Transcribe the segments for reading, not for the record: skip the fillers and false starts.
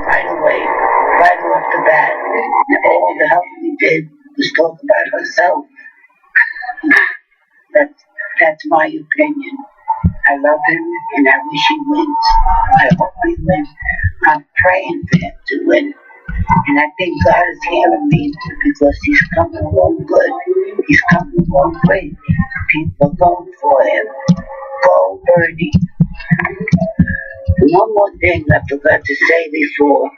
right away, right off the bat. And all the help we did was talk about herself. That's my opinion. I love him and I wish he wins. I hope he wins. I'm praying for him to win. And I think God is hearing me because he's coming along good. He's coming along great. People are going for him. Go, Bernie. One more thing I forgot to say before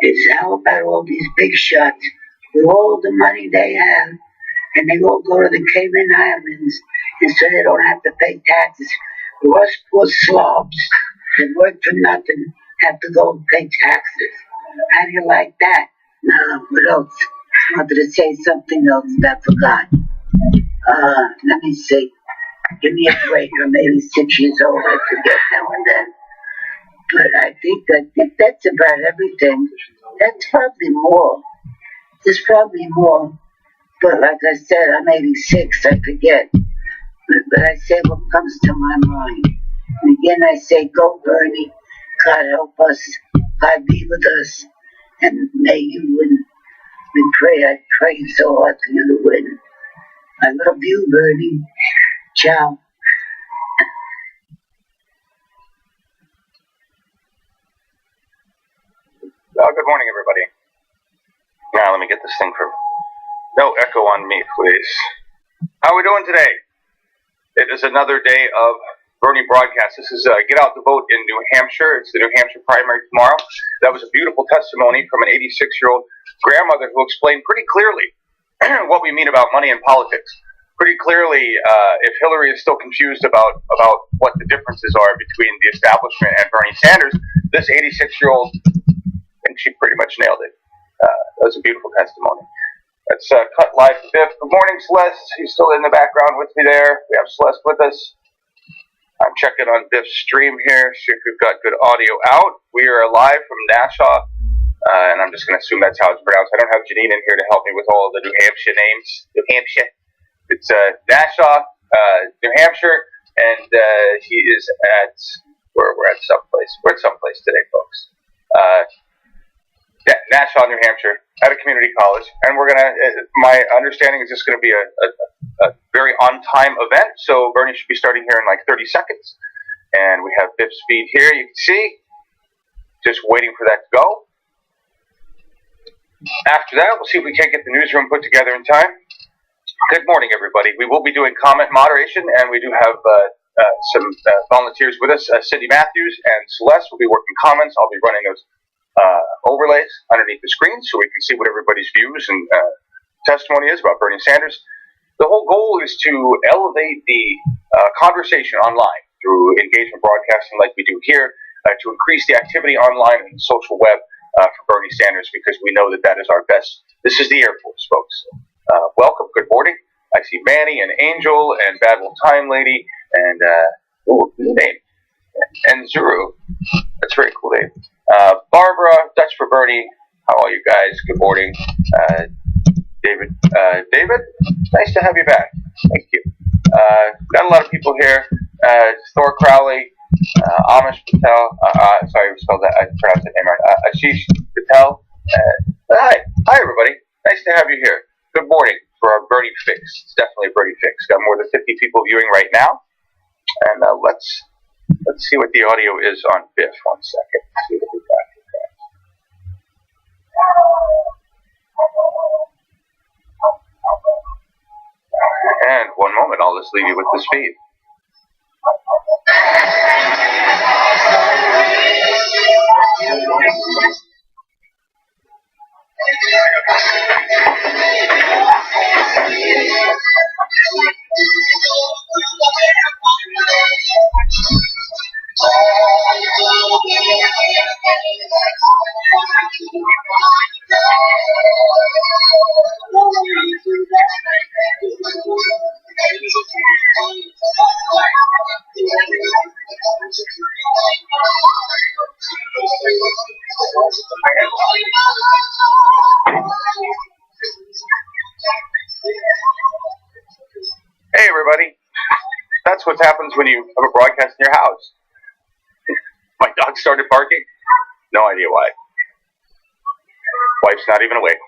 is how about all these big shots with all the money they have and they all go to the Cayman Islands and so they don't have to pay taxes. Us poor slobs that work for nothing have to go and pay taxes. How do you like that? What else? I wanted to say something else that I forgot. Let me see. Give me a break. I'm maybe 6 years old. I forget now and then. But I think that's about everything. That's probably more. There's probably more. But like I said, I'm 86. I forget. But I say what comes to my mind. And again, I say, go, Bernie. God help us. God be with us. And may you win. I pray so hard for you to win. I love you, Bernie. Ciao. Good morning, everybody. Now, let me get this thing for... No echo on me, please. How are we doing today? It is another day of Bernie broadcast. This is Get Out the Vote in New Hampshire. It's the New Hampshire primary tomorrow. That was a beautiful testimony from an 86-year-old grandmother who explained pretty clearly what we mean about money and politics. Pretty clearly, if Hillary is still confused about what the differences are between the establishment and Bernie Sanders, this 86-year-old, and she pretty much nailed it. That was a beautiful testimony. Let's cut live to Biff. Good morning, Celeste. He's still in the background with me there. We have Celeste with us. I'm checking on Biff's stream here, see if we've got good audio out. We are live from Nassau, and I'm just going to assume that's how it's pronounced. I don't have Janine in here to help me with all the New Hampshire names. New Hampshire. It's Nassau, New Hampshire, and he is at, we're at someplace. We're at someplace today, folks. Nassau, New Hampshire, at a community college, and we're gonna. My understanding is this going to be a very on-time event, so Bernie should be starting here in like 30 seconds. And we have Biff's feed here. You can see, just waiting for that to go. After that, we'll see if we can't get the newsroom put together in time. Good morning, everybody. We will be doing comment moderation, and we do have some volunteers with us. Cindy Matthews and Celeste will be working comments. I'll be running those overlays underneath the screen so we can see what everybody's views and testimony is about Bernie Sanders. The whole goal is to elevate the conversation online through engagement broadcasting like we do here, to increase the activity online and the social web for Bernie Sanders, because we know that that is our best. This is the Air Force, folks. Welcome. Good morning. I see Manny and Angel and Bad Little Time Lady and name. And Zuru. That's a very cool name. Barbara, Dutch for Bernie. How are you guys? Good morning. David, nice to have you back. Thank you. Got a lot of people here. Thor Crowley, Amish Patel. Sorry, I spelled that. I pronounced that name right. Ashish Patel. Hi, everybody. Nice to have you here. Good morning for our Bernie Fix. It's definitely a Bernie Fix. Got more than 50 people viewing right now, and let's see what the audio is on Biff. 1 second. Let's see what we got here. And 1 moment, I'll just leave you with this feed. Hey everybody, that's what happens when you have a broadcast in your house. My dog started barking, no idea why. wife's not even awake.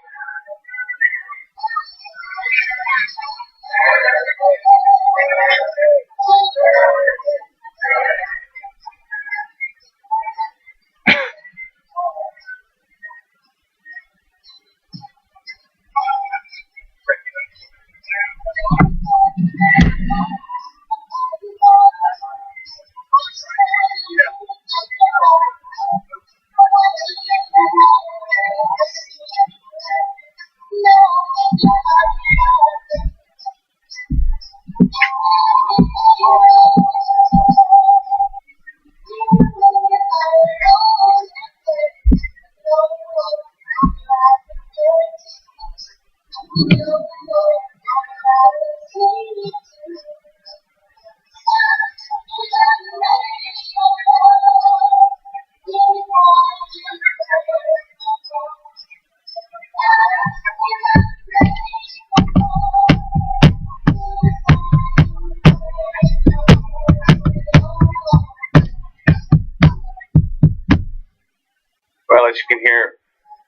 Well, as you can hear,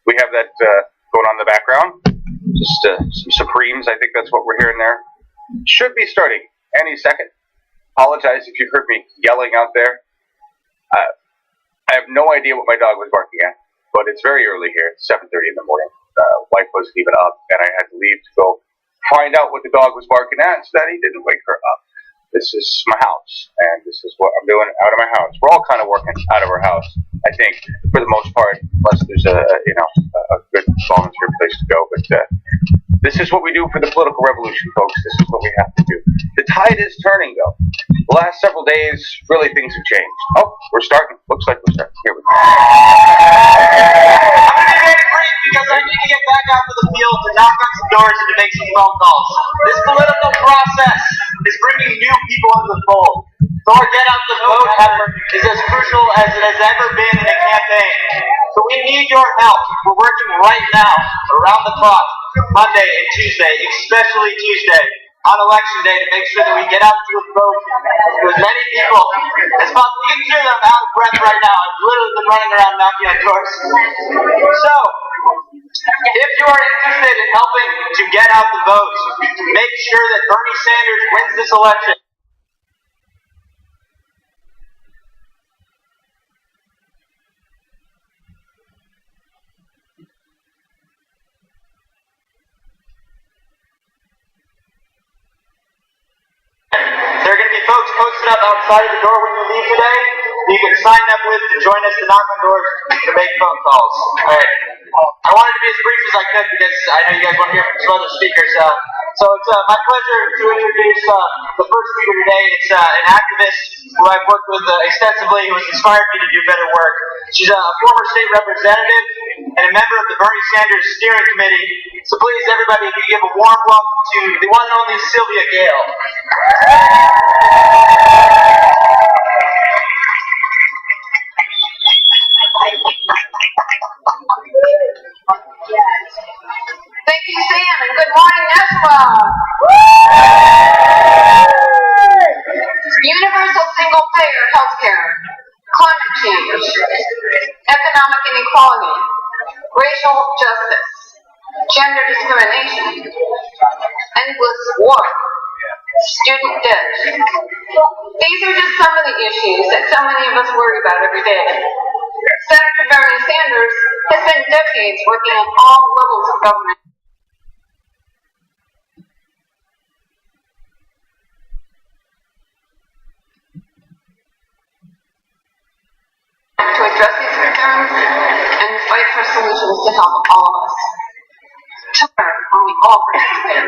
we have that going on in the background. Just some Supremes. I think that's what we're hearing there. Should be starting any second. Apologize if you heard me yelling out there. I have no idea what my dog was barking at, but it's very early here. It's 7:30 in the morning. Wife wasn't even up, and I had to leave to go find out what the dog was barking at so that he didn't wake her up. This is my house, and this is what I'm doing out of my house. We're all kind of working out of our house, I think, for the most part, unless there's a good volunteer place to go. But this is what we do for the political revolution, folks. This is what we have to do. The tide is turning, though. The last several days, really, things have changed. Oh, we're starting. Looks like we're starting. Here we go. I'm going to be very brief because I need to get back out to the field to knock on some doors and to make some phone calls. This political process is bringing new people into the fold. So our Get Out the Vote effort is as crucial as it has ever been in a campaign. So we need your help. We're working right now, around the clock, Monday and Tuesday, especially Tuesday, on election day, to make sure that we get out to the vote to as many people as possible. You can hear them out of breath right now. I've literally been running around knocking on doors. So, if you are interested in helping to get out the vote, make sure that Bernie Sanders wins this election. There are going to be folks posted up outside of the door when you leave today. You can sign up with to join us to knock on doors to make phone calls. All right. I wanted to be as brief as I could because I know you guys want to hear from some other speakers. So it's my pleasure to introduce the first speaker today. It's an activist who I've worked with extensively, who has inspired me to do better work. She's a former state representative and a member of the Bernie Sanders Steering Committee. So please, everybody, if you give a warm welcome to the one and only Sylvia Gale. Thank you, Sam, and good morning, Nashua. Universal single-payer health care, climate change, economic inequality, racial justice, gender discrimination, endless war, student debt. These are just some of the issues that so many of us worry about every day. Senator Bernie Sanders has spent decades working at all levels of government to address these concerns and fight for solutions to help all of us. Together, when we all participate.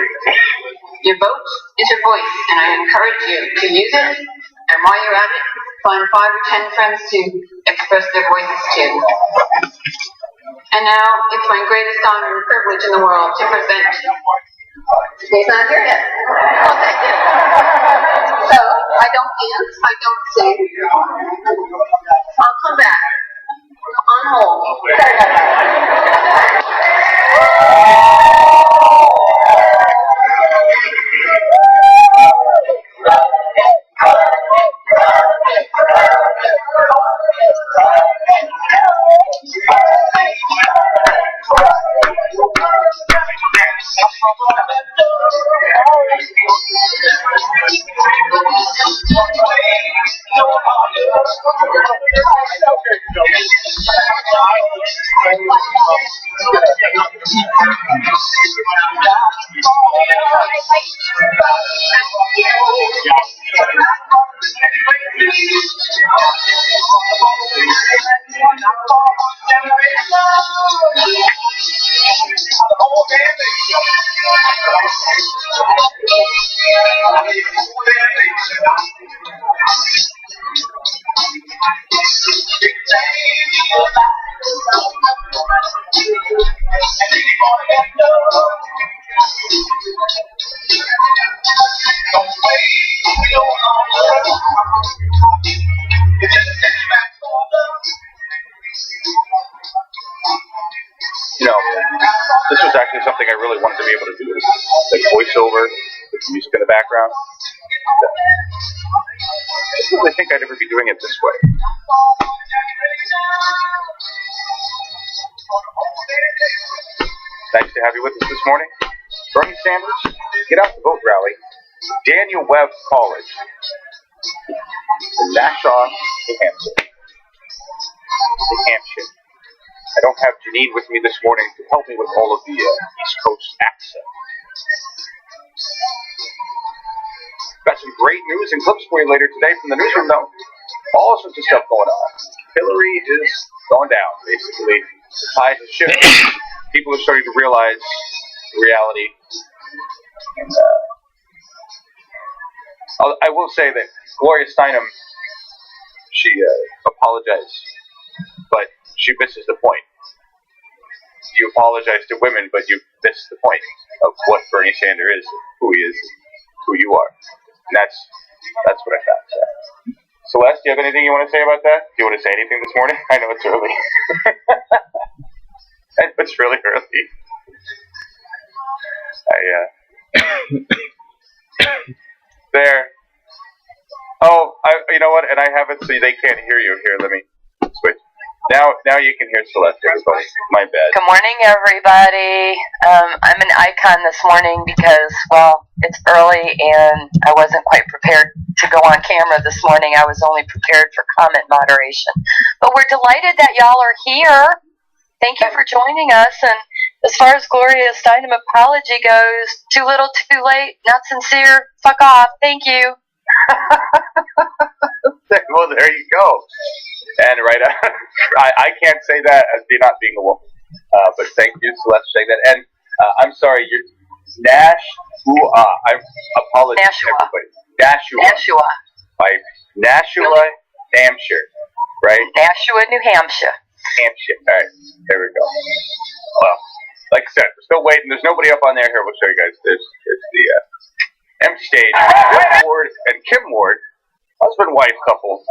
Your vote is your voice, and I encourage you to use it, and while you're at it, find 5 or 10 friends to express their voices to. And now, it's my greatest honor and privilege in the world to present. He's not here yet. Oh, thank you. So, I don't dance, I don't sing. I'll come back. On hold. You know, this was actually something I really wanted to be able to do. Like voiceover, with music in the background. I didn't really think I'd ever be doing it this way. Nice to have you with us this morning. Bernie Sanders, Get Out the Vote rally, Daniel Webb College, in Nashua, New Hampshire. I don't have Janine with me this morning to help me with all of the East Coast accent. Got some great news and clips for you later today from the newsroom, though. All sorts of stuff going on. Hillary is going down, basically. The tide has shifted. People are starting to realize the reality. And I will say that Gloria Steinem, she apologized, but she misses the point. You apologize to women, but you miss the point of what Bernie Sanders is, who he is, who you are. And that's what I found. Celeste, do you have anything you want to say about that? Do you want to say anything this morning? I know it's early. I know it's really early. There. Oh, you know what? And I have it so they can't hear you. Here, let me switch. Now you can hear Celeste, everybody. My bad. Good morning, everybody. I'm an icon this morning because, well, it's early and I wasn't quite prepared to go on camera this morning. I was only prepared for comment moderation. But we're delighted that y'all are here. Thank you for joining us. And as far as Gloria Steinem apology goes, too little, too late, not sincere, fuck off. Thank you. Well, there you go. And I can't say that as not being a woman. But thank you, Celeste, for saying that. And I'm sorry, you're Nashua. I apologize to everybody. Nashua. Nashua, New Hampshire, right? Nashua, New Hampshire. All right, there we go. Well, like I said, we're still waiting. There's nobody up on there. Here, we'll show you guys. There's the empty stage. Bill Ward and Kim Ward, husband-wife couple,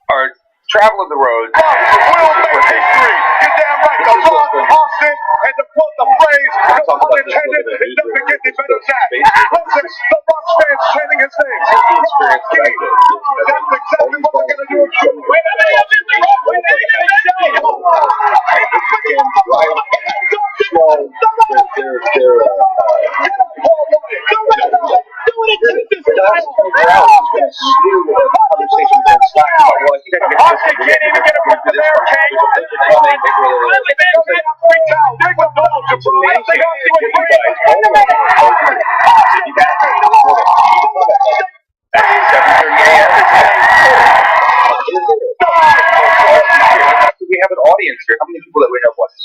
are traveling the roads. Will make history. You're damn right. The Ron Austin, and to quote the phrase, no pun intended, it doesn't get any better than that. Listen, the Bucs fans chanting his name. Rocky. That's exactly what we're going to do. Wait a minute. Austin can't even get a breath of air, King. We have an audience here. How many people that we have watching?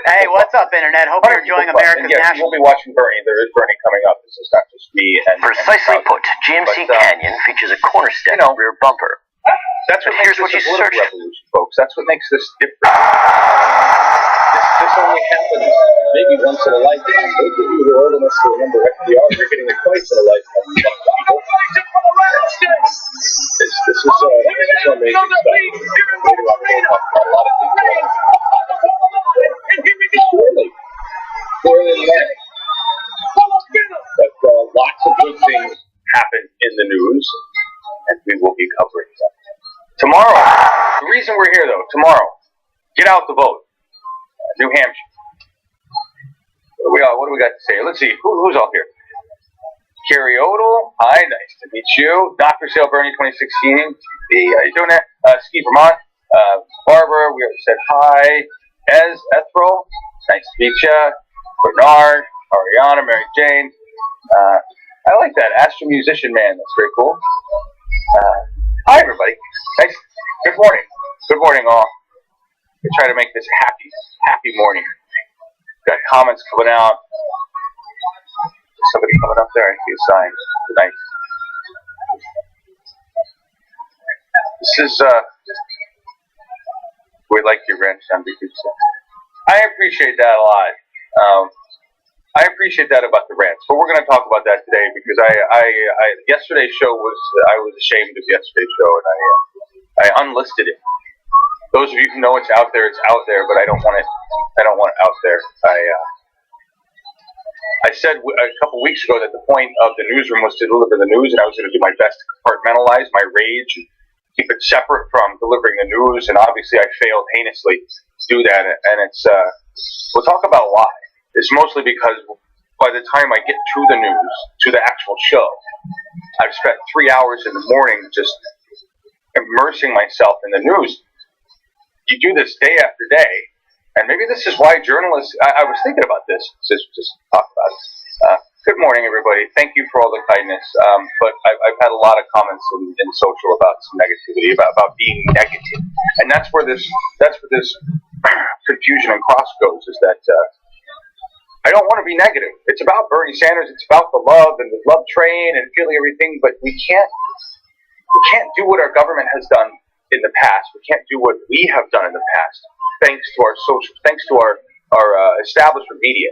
Hey, what's up, Internet? Hope you're enjoying America's National. We'll be watching Bernie. There is Bernie coming up. This is not just me. Precisely put, GMC Canyon features a corner step rear bumper. That's what Here's what you search. Revolution, folks. That's what makes this different. This only happens maybe once in a lifetime. Those of you who are old enough to remember FDR, you're getting it twice in a lifetime. This is amazing stuff. Later on, we're going to talk about a lot of things. Clearly May. But lots of good things happen in the news, and we will be covering them. Tomorrow, the reason we're here, though, tomorrow, get out the vote. New Hampshire. What do we got to say? Let's see. Who's all here? Carrie Odell. Hi, nice to meet you. Dr. Sale Bernie 2016. How you doing there? Steve Vermont. Barbara, we already said hi. Ethrel. Nice to meet you. Bernard. Ariana. Mary Jane. I like that. Astro Musician Man. That's very cool. Hi, everybody. Nice. Good morning. Good morning, all. We try to make this happy morning. Got comments coming out. Somebody coming up there. I see a sign. Nice. This is, we like your ranch on Big I appreciate that a lot. I appreciate that about the rants, but we're going to talk about that today because yesterday's show I was ashamed of yesterday's show and I unlisted it. Those of you who know it's out there, but I don't want it out there. I said a couple weeks ago that the point of the newsroom was to deliver the news, and I was going to do my best to compartmentalize my rage and keep it separate from delivering the news, and obviously I failed heinously to do that, and it's, we'll talk about why. It's mostly because by the time I get to the news, to the actual show, I've spent 3 hours in the morning just immersing myself in the news. You do this day after day, and maybe this is why journalists, I was thinking about this, just talk about it. Good morning, everybody. Thank you for all the kindness, but I've had a lot of comments in social about some negativity, about being negative, and that's where this confusion and cross goes, is that I don't want to be negative. It's about Bernie Sanders. It's about the love and the love train and feeling everything. But we can't do what our government has done in the past. We can't do what we have done in the past, thanks to our establishment media.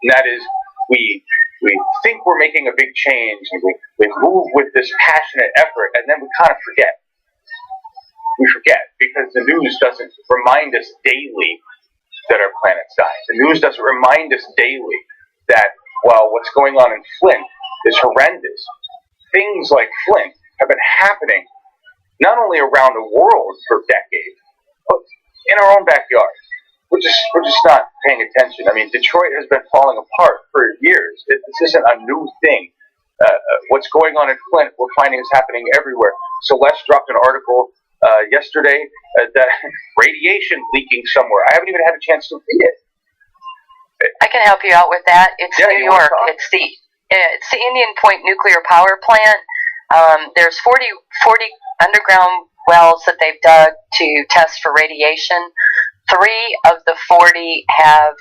And that is, we think we're making a big change, and we move with this passionate effort, and then we kind of forget. We forget because the news doesn't remind us daily that our planet's dying. The news doesn't remind us daily that, well, what's going on in Flint is horrendous. Things like Flint have been happening not only around the world for decades, but in our own backyard. We're just not paying attention. I mean, Detroit has been falling apart for years. This isn't a new thing. What's going on in Flint, we're finding is happening everywhere. Celeste dropped an article yesterday that radiation leaking somewhere. I haven't even had a chance to read it. I can help you out with that. It's New York. It's the Indian Point nuclear power plant. There's 40 underground wells that they've dug to test for radiation. 3 of the 40 have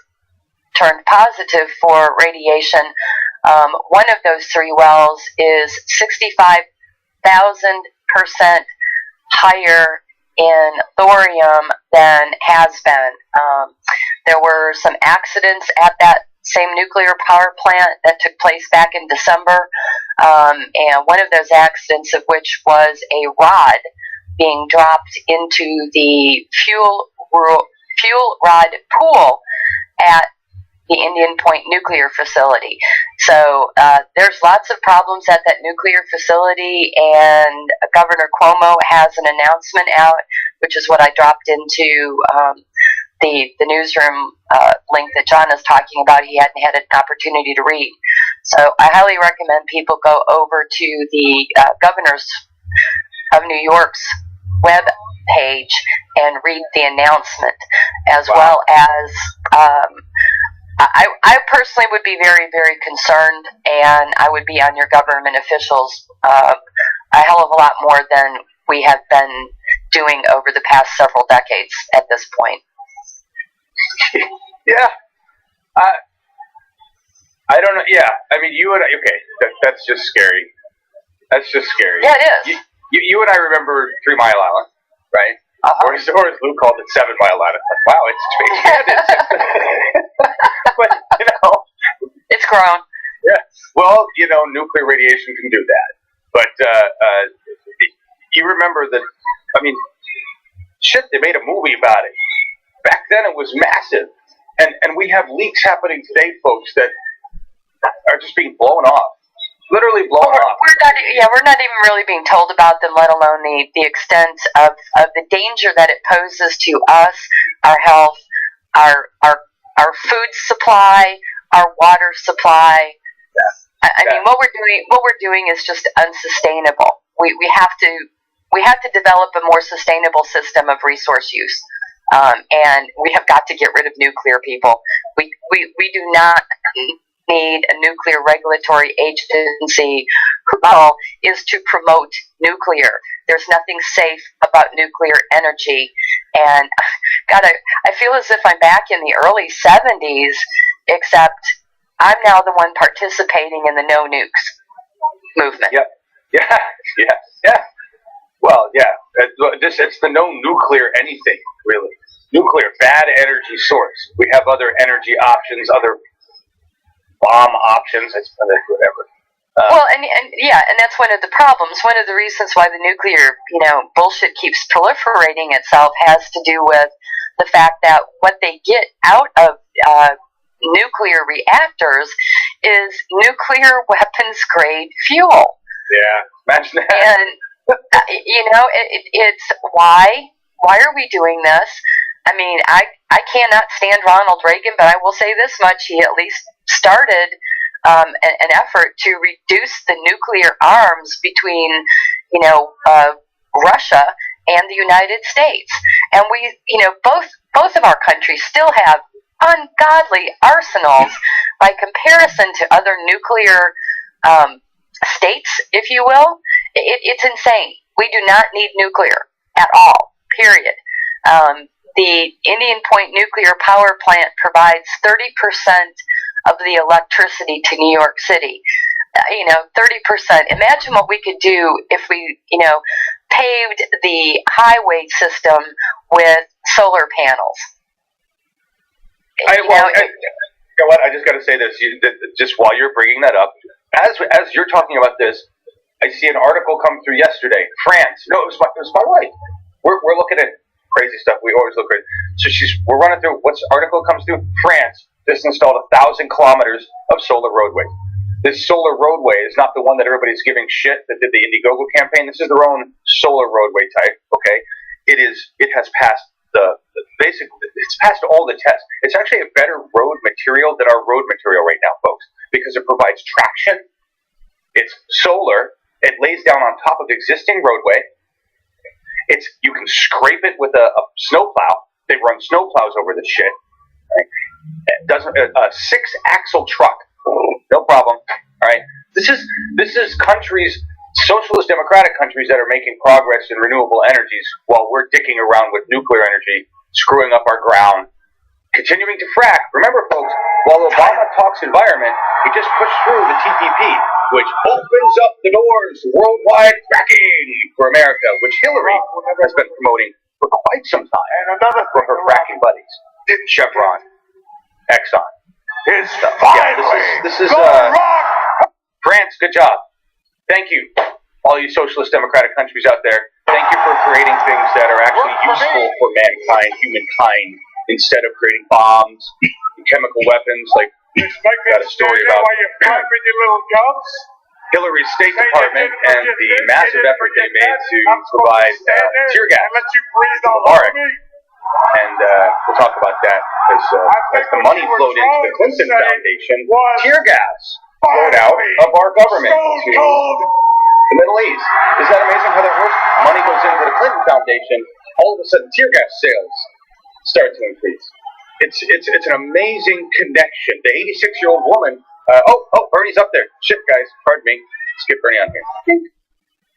turned positive for radiation. One of those 3 wells is 65,000% higher in thorium than has been. There were some accidents at that same nuclear power plant that took place back in December, and one of those accidents of which was a rod being dropped into the fuel rod pool at the Indian Point nuclear facility. So there's lots of problems at that nuclear facility, and Governor Cuomo has an announcement out, which is what I dropped into the newsroom link that John is talking about. He hadn't had an opportunity to read. So I highly recommend people go over to the Governor's of New York's web page and read the announcement, as well as I personally would be very, very concerned, and I would be on your government officials a hell of a lot more than we have been doing over the past several decades at this point. Yeah. I don't know. Yeah. I mean, you and I, okay, that's just scary. That's just scary. Yeah, it is. You and I remember 3 Mile Island, right? Or as Lou called it, 7 Mile Island. Like, wow, it's expanded. But, you know. It's grown. Yeah. Well, you know, nuclear radiation can do that. But you remember that, I mean, shit, they made a movie about it. Back then it was massive. And we have leaks happening today, folks, that are just being blown off. Literally blown off. We're not even really being told about them, let alone the extent of the danger that it poses to us, our health, our food supply, our water supply. I mean, what we're doing is just unsustainable. We have to develop a more sustainable system of resource use, and we have got to get rid of nuclear, people. We do not need a nuclear regulatory agency whose goal is to promote nuclear. There's nothing safe about nuclear energy, and God, I feel as if I'm back in the early 70s, except I'm now the one participating in the no nukes movement. Yep. Yeah. Well, yeah. It's the no nuclear anything, really. Nuclear, bad energy source. We have other energy options, other bomb options, whatever. And that's one of the problems. One of the reasons why the nuclear, bullshit keeps proliferating itself has to do with the fact that what they get out of nuclear reactors is nuclear weapons grade fuel. Yeah, imagine that. And it's why are we doing this? I mean, I cannot stand Ronald Reagan, but I will say this much: he at least started an effort to reduce the nuclear arms between Russia and the United States, and we both of our countries still have ungodly arsenals by comparison to other nuclear states, if you will. It's insane. We do not need nuclear at all, period. The Indian Point nuclear power plant provides 30% of the electricity to New York City. 30%. Imagine what we could do if we, paved the highway system with solar panels. You know what? I just got to say this. Just while you're bringing that up, as you're talking about this, I see an article come through yesterday. France. No, it was my wife. We're looking at crazy stuff. We always look crazy. So we're running through. What's article comes through? France just installed 1,000 kilometers of solar roadway. This solar roadway is not the one that everybody's giving shit that did the Indiegogo campaign. This is their own solar roadway type. Okay, it has passed it's passed all the tests. It's actually a better road material than our road material right now, folks, because it provides traction. It's solar. It lays down on top of existing roadway. You can scrape it with a snowplow. They run snowplows over this shit. Right? It doesn't a 6-axle truck. No problem. All right. This is countries, socialist democratic countries, that are making progress in renewable energies while we're dicking around with nuclear energy, screwing up our ground, continuing to frack. Remember, folks, while Obama talks environment, he just pushed through the TPP, which opens up the doors to worldwide fracking for America, which Hillary has been promoting for quite some time. And another for her fracking buddies, Chevron, Exxon. This is France. Good job. Thank you, all you socialist democratic countries out there. Thank you for creating things that are actually useful for mankind, humankind, instead of creating bombs and chemical weapons. Like, got a story about Hillary's State Department and the massive effort they made to provide tear gas to Mubarak. And we'll talk about that because as the money flowed into the Clinton Foundation, tear gas flowed out of our government to the Middle East. Isn't that amazing how that works? Money goes into the Clinton Foundation, all of a sudden tear gas sales start to increase. It's an amazing connection. The 86-year-old woman. Bernie's up there. Shit, guys. Pardon me. Skip Bernie on here.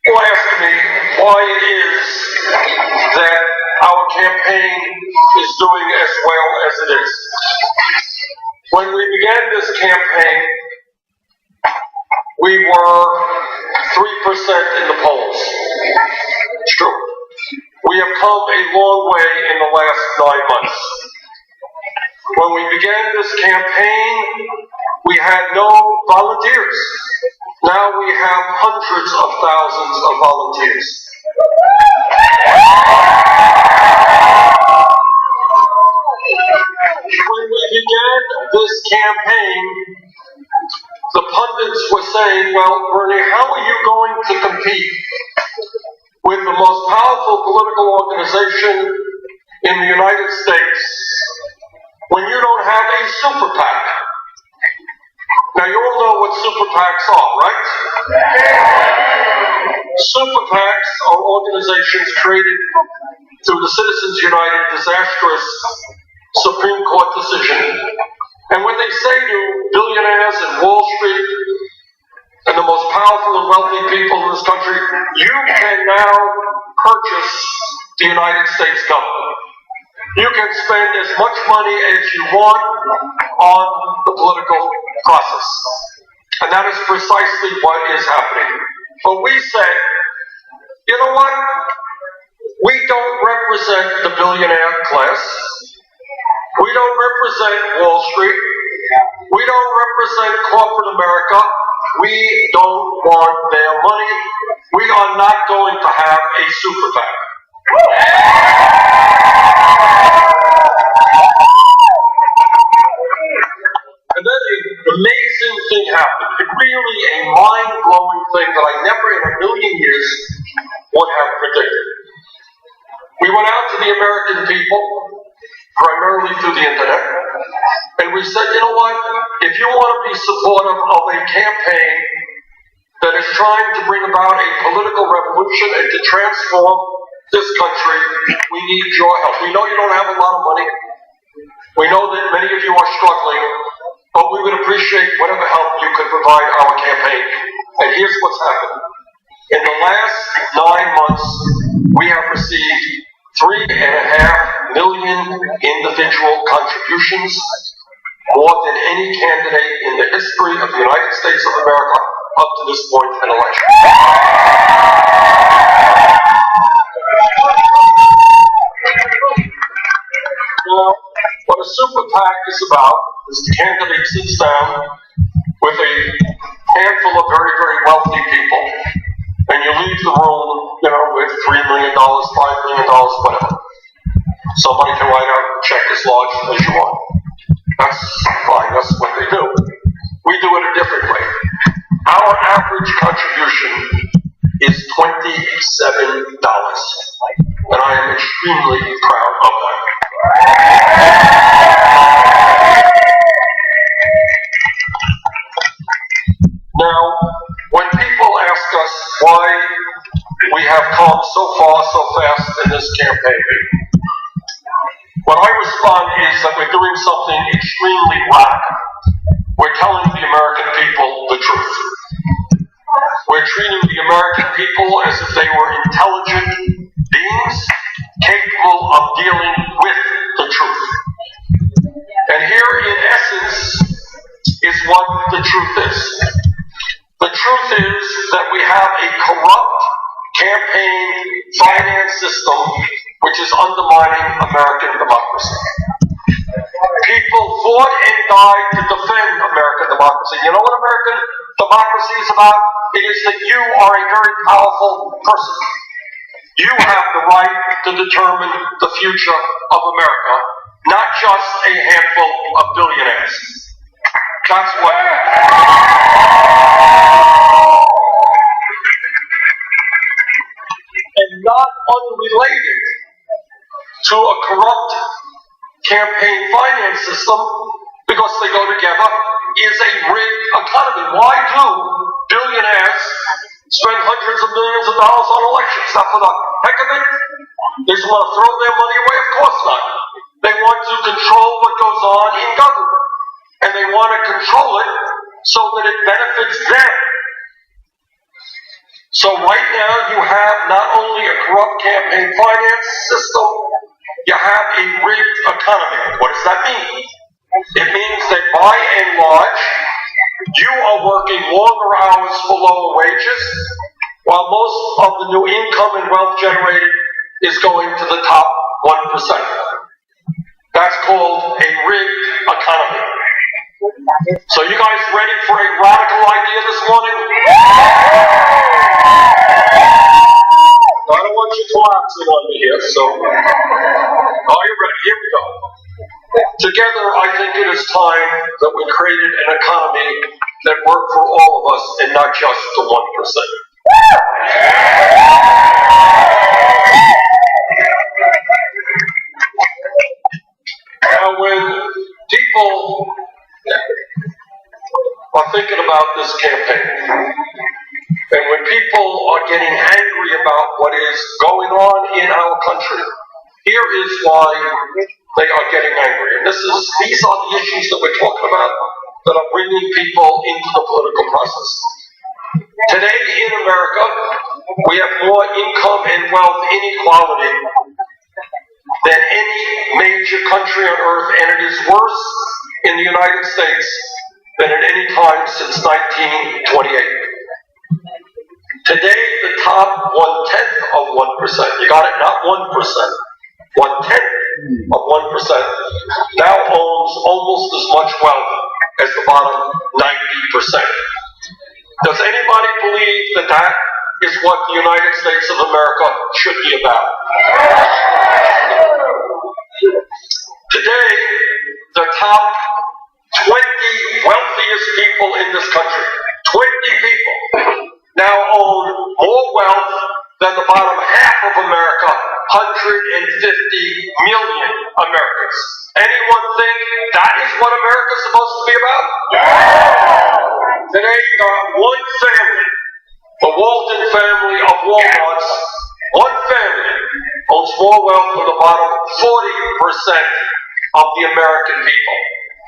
People ask me why it is that our campaign is doing as well as it is. When we began this campaign, we were 3% in the polls. It's true. We have come a long way in the last 9 months. When we began this campaign, we had no volunteers. Now we have hundreds of thousands of volunteers. When we began this campaign, the pundits were saying, well, Bernie, how are you going to compete with the most powerful political organization in the United States when you don't have a super PAC? super PACs are, right? Super PACs are organizations created through the Citizens United disastrous Supreme Court decision. And what they say to billionaires and Wall Street and the most powerful and wealthy people in this country, you can now purchase the United States government. You can spend as much money as you want on the political process. And that is precisely what is happening. But we say, you know what? We don't represent the billionaire class. We don't represent Wall Street. We don't represent corporate America. We don't want their money. We are not going to have a super PAC. And then an amazing thing happened. Really a mind-blowing thing that I never in a million years would have predicted. We went out to the American people, primarily through the internet, and we said, you know what, if you want to be supportive of a campaign that is trying to bring about a political revolution and to transform this country, we need your help. We know you don't have a lot of money. We know that many of you are struggling, but we would appreciate whatever help you could provide our campaign. And here's what's happened. In the last 9 months, we have received 3.5 million individual contributions, more than any candidate in the history of the United States of America up to this point in election. Now, what a super PAC is about is the candidate sits down with a handful of very, very wealthy people, and you leave the room, with $3 million, $5 million, whatever. Somebody can write out a check as large as you want. That's fine, that's what they do. We do it a different way. Our average contribution is $27, and I am extremely proud of that. Now, when people ask us why we have come so far so fast in this campaign, what I respond is that we're doing something extremely radical. We're telling the American people the truth. We're treating the American people as if they were intelligent beings capable of dealing with the truth. And here, in essence, is what the truth is. The truth is that we have a corrupt campaign finance system which is undermining American democracy. People fought and died to defend American democracy. You know what American democracy is about? It is that you are a very powerful person. You have the right to determine the future of America, not just a handful of billionaires. That's what. And not unrelated to a corrupt campaign finance system, because they go together, is a rigged economy. Why do billionaires spend hundreds of millions of dollars on elections? Not for the heck of it? They just want to throw their money away? Of course not. They want to control what goes on in government. And they want to control it so that it benefits them. So right now you have not only a corrupt campaign finance system, you have a rigged economy. What does that mean? It means that by and large, you are working longer hours for lower wages, while most of the new income and wealth generated is going to the top 1%. That's called a rigged economy. So you guys ready for a radical idea this morning? I don't want you collapsing on me here, so are you ready? Here we go. Together, I think it is time that we created an economy that worked for all of us and not just the 1%. Now, when people are thinking about this campaign. And when people are getting angry about what is going on in our country, here is why they are getting angry. And these are the issues that we're talking about that are bringing people into the political process. Today in America, we have more income and wealth inequality than any major country on earth, and it is worse in the United States than at any time since 1928. Today, the top 1/10 of 1%, you got it, not 1%, 1/10 of 1% now owns almost as much wealth as the bottom 90%. Does anybody believe that that is what the United States of America should be about? Today, the top 20 wealthiest people in this country, 20 people, now own more wealth than the bottom half of America, 150 million Americans. Anyone think that is what America's supposed to be about? Today, one family, the Walton family of Walmarts, one family owns more wealth than the bottom 40% of the American people.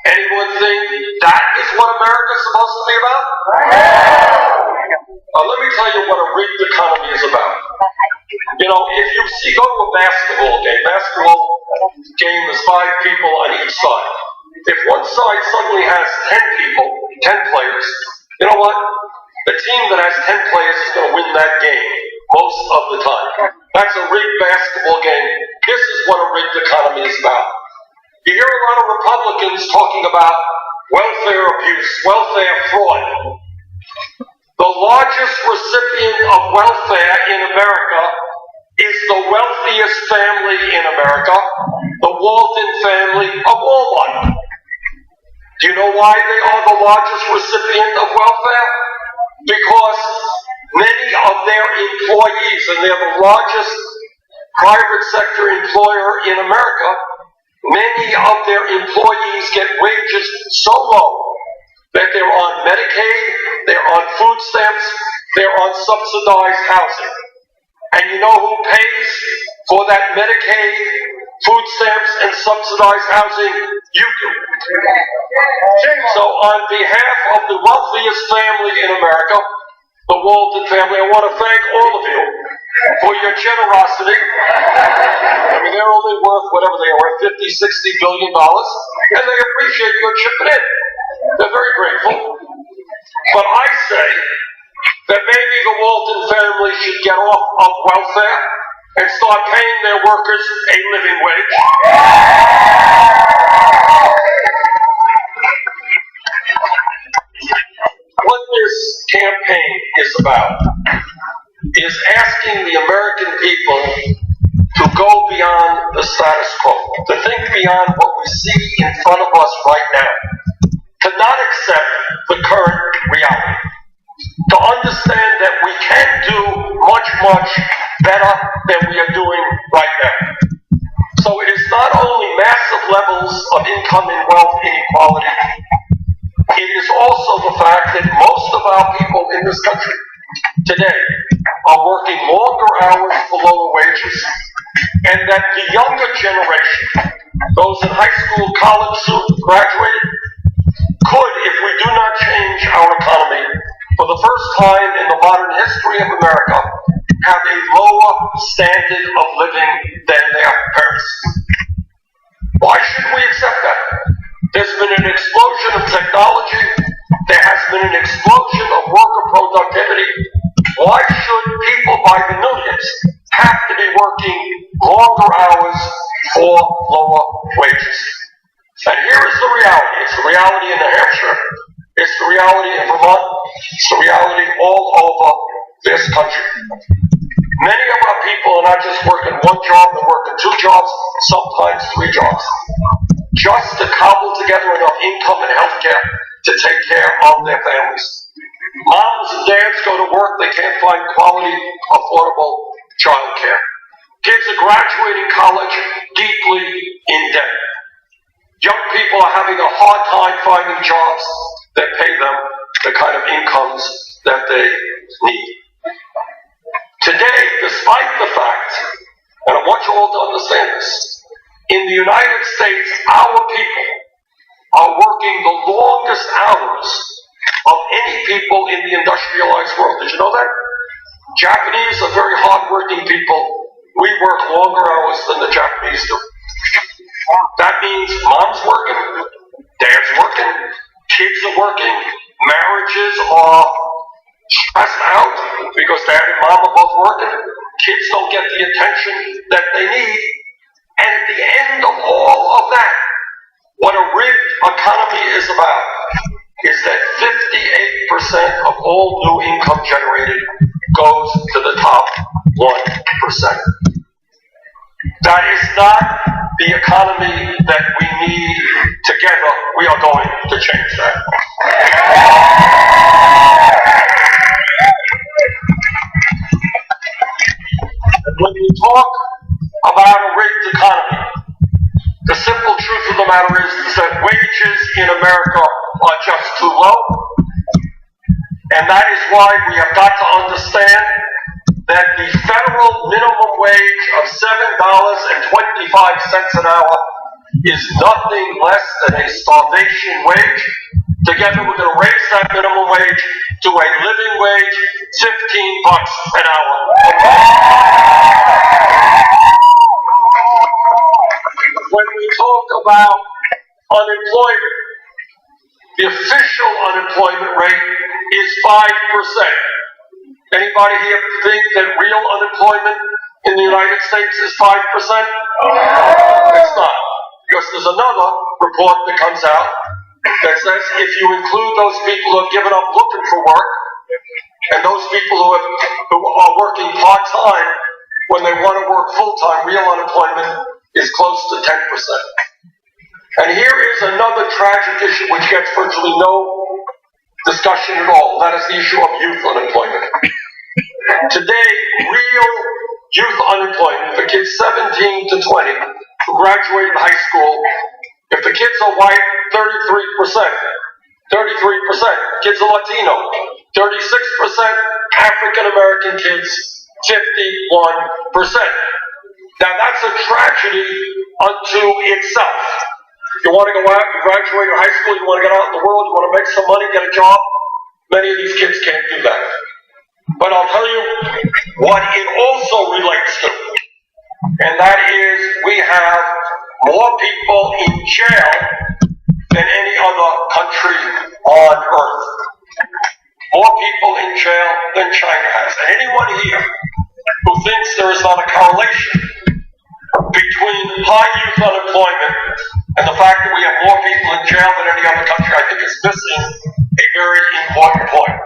Anyone think that is what America's supposed to be about? Let me tell you what a rigged economy is about. You know, if you go to a basketball game is 5 people on each side. If one side suddenly has 10 people, 10 players, you know what? The team that has 10 players is going to win that game most of the time. That's a rigged basketball game. This is what a rigged economy is about. You hear a lot of Republicans talking about welfare abuse, welfare fraud. The largest recipient of welfare in America is the wealthiest family in America, the Walton family of Walmart. Do you know why they are the largest recipient of welfare? Because many of their employees, and they're the largest private sector employer in America, many of their employees get wages so low that they're on Medicaid, they're on food stamps, they're on subsidized housing. And you know who pays for that Medicaid, food stamps, and subsidized housing? You do. So on behalf of the wealthiest family in America, the Walton family, I want to thank all of you for your generosity. I mean, they're only worth whatever they are, $50, $60 billion, and they appreciate your chipping in. They're very grateful. But I say that maybe the Walton family should get off of welfare and start paying their workers a living wage. What this campaign is about is asking the American people to go beyond the status quo, to think beyond what we see in front of us right now, to not accept the current reality, to understand that we can do much, much better than we are doing right now. So it is not only massive levels of income and wealth inequality, it is also the fact that most of our people in this country today are working longer hours for lower wages, and that the younger generation, those in high school, college, soon graduated, could, if we do not change our economy, for the first time in the modern history of America, have a lower standard of living than their parents. Why should we accept that? There's been an explosion of technology. There has been an explosion of worker productivity. Why should people by the millions have to be working longer hours for lower wages? And here is the reality. It's the reality in New Hampshire. It's the reality in Vermont. It's the reality all over this country. Many of our people are not just working one job, they're working 2 jobs, sometimes 3 jobs, just to cobble together enough income and health care to take care of their families. Moms and dads go to work, they can't find quality, affordable child care. Kids are graduating college deeply in debt. Young people are having a hard time finding jobs that pay them the kind of incomes that they need. Today, despite the fact, and I want you all to understand this, in the United States, our people are working the longest hours of any people in the industrialized world. Did you know that? Japanese are very hardworking people. We work longer hours than the Japanese do. That means mom's working, dad's working, kids are working, marriages are stressed out because dad and mom are both working. Kids don't get the attention that they need. And at the end of all of that, what a rigged economy is about is that 58% of all new income generated goes to the top 1%. That is not the economy that we need. Together, we are going to change that. And when you talk about a rigged economy, the simple truth of the matter is that wages in America are just too low. And that is why we have got to understand that the federal minimum wage of $7.25 an hour is nothing less than a starvation wage. Together we're going to raise that minimum wage to a living wage, $15 an hour. When we talk about unemployment, the official unemployment rate is 5%. Anybody here think that real unemployment in the United States is 5%? It's not. Because there's another report that comes out that says if you include those people who have given up looking for work and those people who are working part-time when they want to work full-time, real unemployment is close to 10%. And here is another tragic issue which gets virtually no discussion at all. That is the issue of youth unemployment. Today, real youth unemployment for kids 17 to 20 who graduate high school, if the kids are white, 33%. 33%. Kids are Latino, 36%. African American kids, 51%. Now that's a tragedy unto itself. You want to go out, you graduate your high school, you want to get out in the world, you want to make some money, get a job. Many of these kids can't do that. But I'll tell you what it also relates to, and that is we have more people in jail than any other country on earth. More people in jail than China has. And anyone here who thinks there is not a correlation between high youth unemployment and the fact that we have more people in jail than any other country, I think is missing a very important point.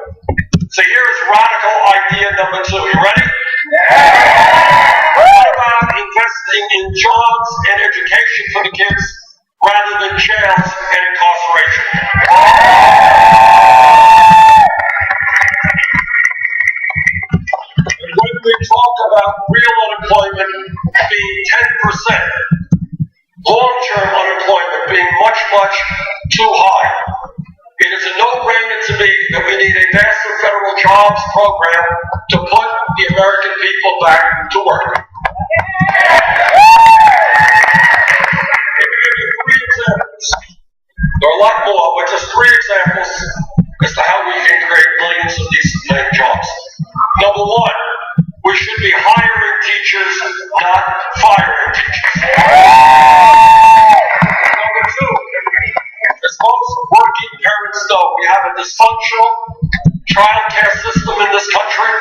So here's radical idea number 2. You ready? What about investing in jobs and education for the kids rather than jails and incarceration? And when we talk about real unemployment being 10%, long-term unemployment being much, much too high, it is a no-brainer to me that we need a massive federal jobs program to put the American people back to work. Let me give you 3 examples. There are a lot more, but just 3 examples as to how we can create millions of decent paying jobs. Number 1, we should be hiring teachers, not firing teachers. Number 2, as most working parents know, we have a dysfunctional child care system in this country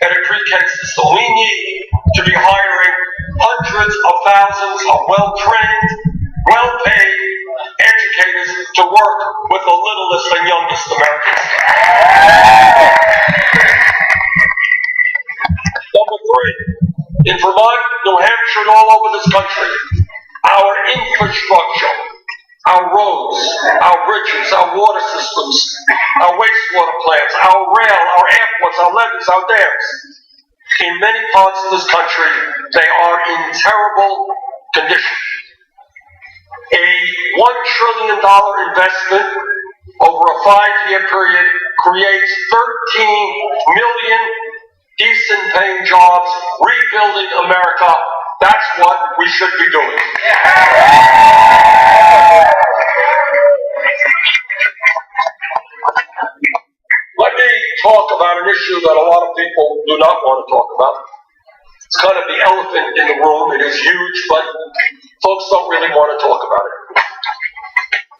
and a pre-K system. We need to be hiring hundreds of thousands of well-trained, well-paid educators to work with the littlest and youngest Americans. Number 3, in Vermont, New Hampshire, and all over this country, our infrastructure, our roads, our bridges, our water systems, our wastewater plants, our rail, our airports, our levees, our dams. In many parts of this country, they are in terrible condition. A $1 trillion investment over a 5-year period creates 13 million decent paying jobs, rebuilding America. That's what we should be doing. Let me talk about an issue that a lot of people do not want to talk about. It's kind of the elephant in the room. It is huge, but folks don't really want to talk about it.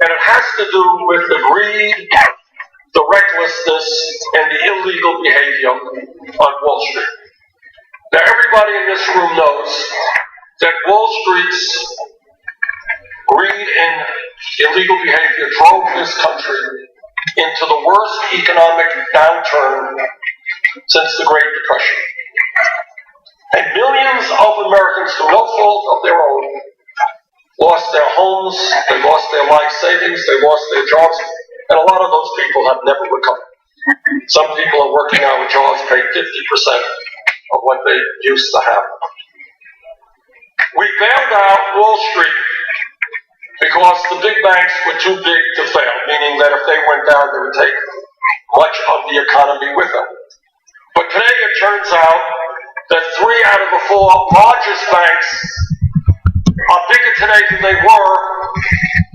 And it has to do with the greed, the recklessness, and the illegal behavior on Wall Street. Now, everybody in this room knows that Wall Street's greed and illegal behavior drove this country into the worst economic downturn since the Great Depression. And millions of Americans, through no fault of their own, lost their homes, they lost their life savings, they lost their jobs, and a lot of those people have never recovered. Some people are working now with jobs paid 50% of what they used to have. We bailed out Wall Street because the big banks were too big to fail, meaning that if they went down, they would take much of the economy with them. But today it turns out that 3 out of the 4 largest banks are bigger today than they were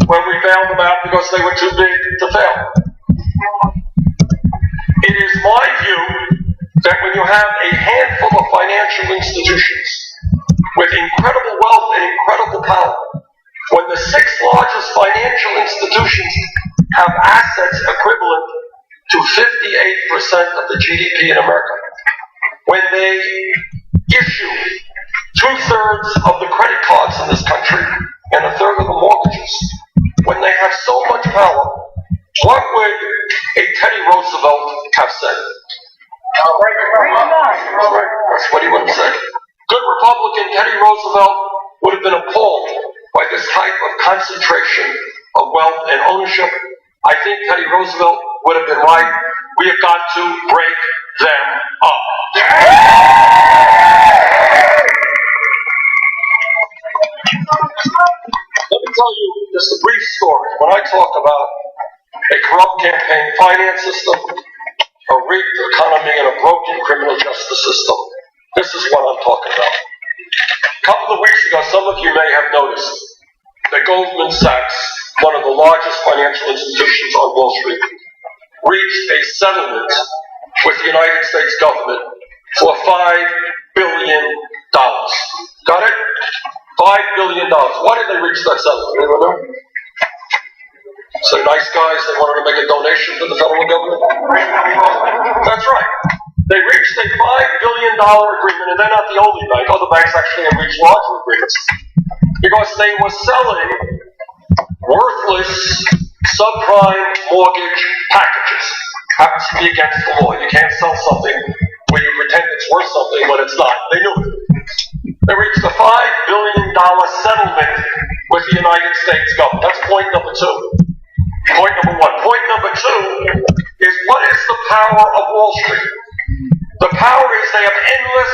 when we bailed them out because they were too big to fail. It is my view that when you have a handful of financial institutions with incredible wealth and incredible power, when the 6 largest financial institutions have assets equivalent to 58% of the GDP in America, when they issue 2/3 of the credit cards in this country and 1/3 of the mortgages, when they have so much power, what would a Teddy Roosevelt have said? That's what he would have said. Good Republican Teddy Roosevelt would have been appalled by this type of concentration of wealth and ownership. I think Teddy Roosevelt would have been right. We have got to break them up. Let me tell you just a brief story. When I talk about a corrupt campaign finance system, a rigged economy, and a broken criminal justice system, this is what I'm talking about. A couple of weeks ago, some of you may have noticed that Goldman Sachs, one of the largest financial institutions on Wall Street, reached a settlement with the United States government for $5 billion. Got it? $5 billion. Why did they reach that settlement? Anyone know? So nice guys, they wanted to make a donation to the federal government? That's right. They reached a $5 billion agreement, and they're not the only bank. Other banks actually have reached larger agreements. Because they were selling worthless subprime mortgage packages. Happens to be against the law. You can't sell something where you pretend it's worth something when it's not. They knew it. They reached a $5 billion settlement with the United States government. That's point number 2. Point number 1. Point number 2 is, what is the power of Wall Street? The power is they have endless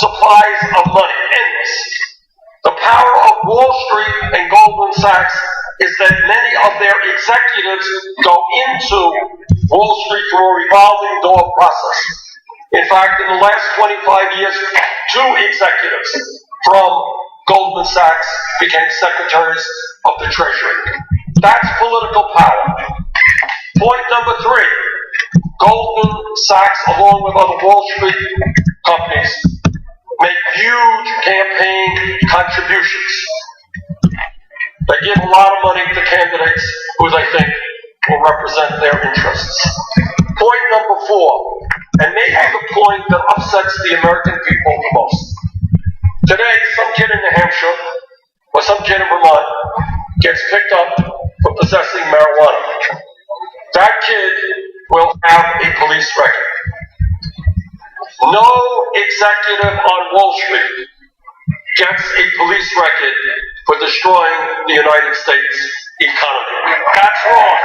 supplies of money. Endless. The power of Wall Street and Goldman Sachs is that many of their executives go into Wall Street through a revolving door process. In fact, in the last 25 years, 2 executives from Goldman Sachs became secretaries of the Treasury. That's political power. Point number 3. Goldman Sachs, along with other Wall Street companies, make huge campaign contributions. They give a lot of money to candidates who they think will represent their interests. Point number 4, and maybe the point that upsets the American people the most. Today, some kid in New Hampshire or some kid in Vermont gets picked up for possessing marijuana. That kid will have a police record. No executive on Wall Street gets a police record for destroying the United States economy. That's wrong.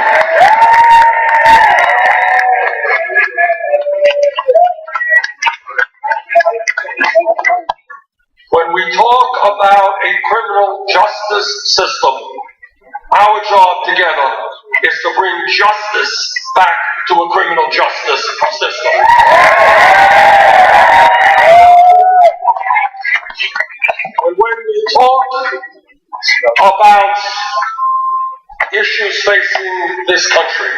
When we talk about a criminal justice system, our job together is to bring justice back to a criminal justice system. And when we talk about issues facing this country,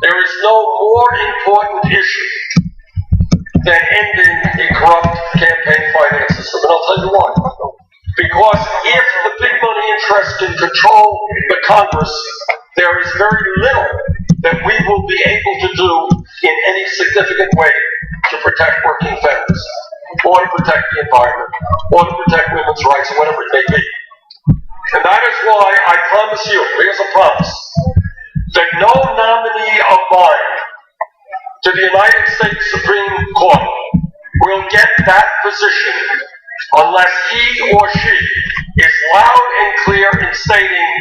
there is no more important issue than ending a corrupt campaign finance system. And I'll tell you why. Because if the big money interests can control the Congress, there is very little that we will be able to do in any significant way to protect working families, or to protect the environment, or to protect women's rights, or whatever it may be. And that is why I promise you, here's a promise, that no nominee of mine to the United States Supreme Court will get that position unless he or she is loud and clear in stating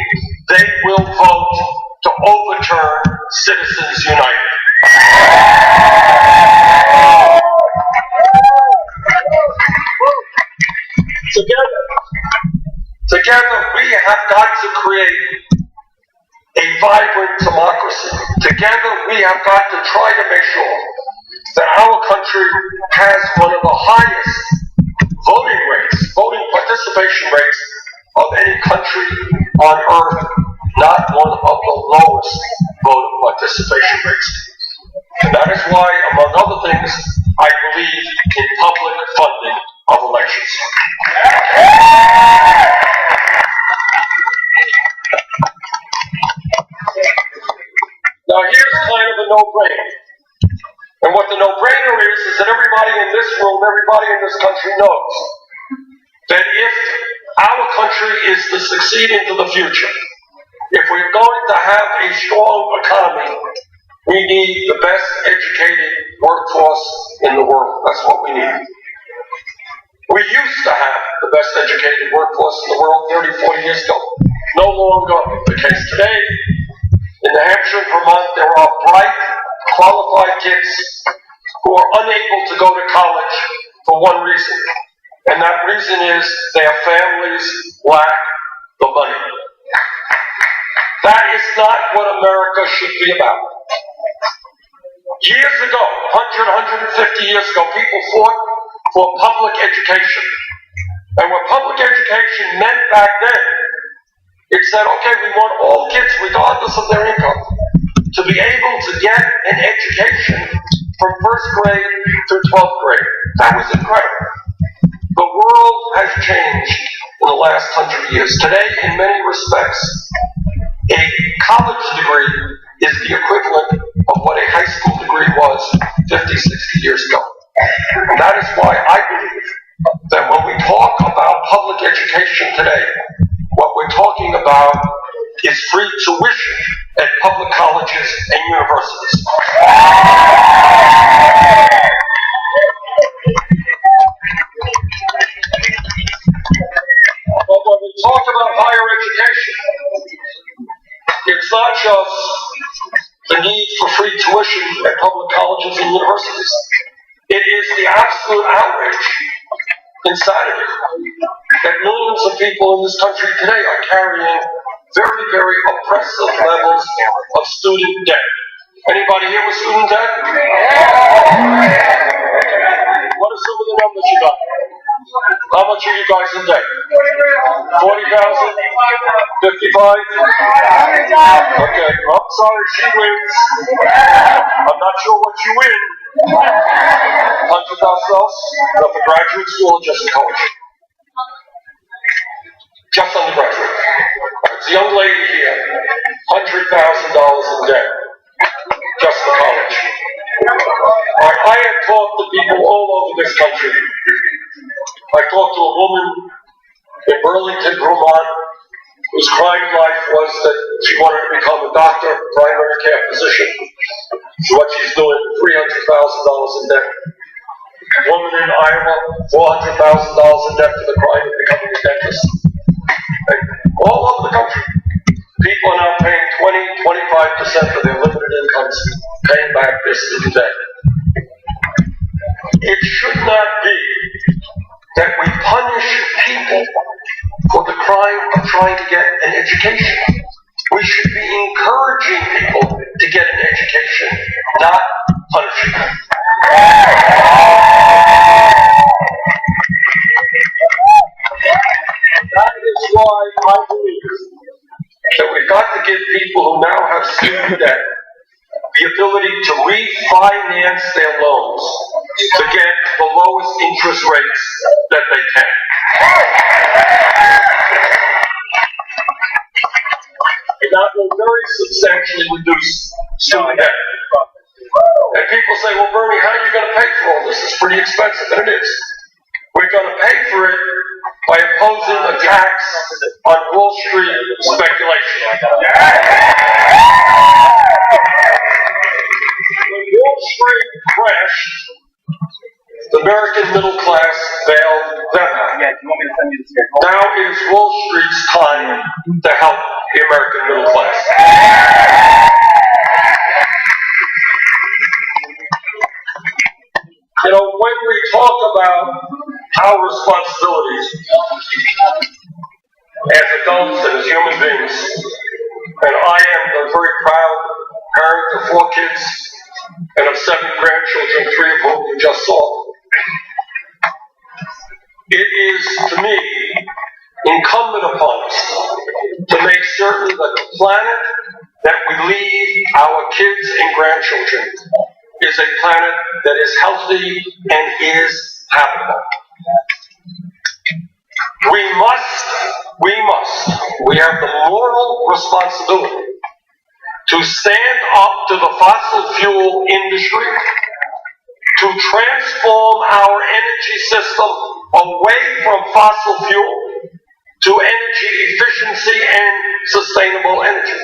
they will vote to overturn Citizens United. Together we have got to create a vibrant democracy. Together we have got to try to make sure that our country has one of the highest voting participation rates of any country on earth, not one of the lowest voter participation rates. And that is why, among other things, I believe in public funding of elections. Now here's kind of a no-brainer. And what the no-brainer is that everybody in this room, everybody in this country knows that if our country is to succeed into the future, if we're going to have a strong economy, we need the best educated workforce in the world. That's what we need. We used to have the best educated workforce in the world 30, 40 years ago. No longer the case today. In New Hampshire and Vermont, there are bright, qualified kids who are unable to go to college for one reason. And that reason is their families lack the money. That is not what America should be about. Years ago, 100, 150 years ago, people fought for public education. And what public education meant back then, it said, okay, we want all kids, regardless of their income, to be able to get an education from first grade through 12th grade. That was incredible. The world has changed in the last 100 years. Today, in many respects, a college degree is the equivalent of what a high school degree was 50, 60 years ago. And that is why I believe that when we talk about public education today, what we're talking about is free tuition at public colleges and universities. But when we talk about higher education, it's not just the need for free tuition at public colleges and universities. It is the absolute outrage, insanity, that millions of people in this country today are carrying very, very oppressive levels of student debt. Anybody here with student debt? What are some of the numbers you got? How much are you guys in debt? 40,000? 55? Okay, I'm sorry, she wins. I'm not sure what you win. $100,000 for graduate school or just college? Just undergraduate. It's a young lady here, $100,000 in debt, just for college. I have talked to people all over this country. I talked to a woman in Burlington, Vermont, whose crime in life was that she wanted to become a doctor, primary care physician. What she's doing, $300,000 in debt. A woman in Iowa, $400,000 in debt for the crime of becoming a dentist. And all over the country, people are now paying 20, 25% of their limited incomes, paying back their student debt. It should not be that we punish people for the crime of trying to get an education. We should be encouraging people to get an education, not punishing them. That is why I believe that we've got to give people who now have student debt the ability to refinance their loans to get the lowest interest rates that they can. And that will very substantially reduce student debt. And people say, well, Bernie, how are you going to pay for all this? It's pretty expensive. And it is. We're going to pay for it by imposing a tax on Wall Street speculation. When Wall Street crashed, the American middle class bailed them out. Now it is Wall Street's time to help the American middle class. You know, when we talk about our responsibilities as adults and as human beings, and I am a very proud parent of 4 kids and of 7 grandchildren, 3 of whom you just saw, it is, to me, incumbent upon us to make certain that the planet that we leave our kids and grandchildren is a planet that is healthy and is habitable. We have the moral responsibility to stand up to the fossil fuel industry, to transform our energy system away from fossil fuel to energy efficiency and sustainable energy.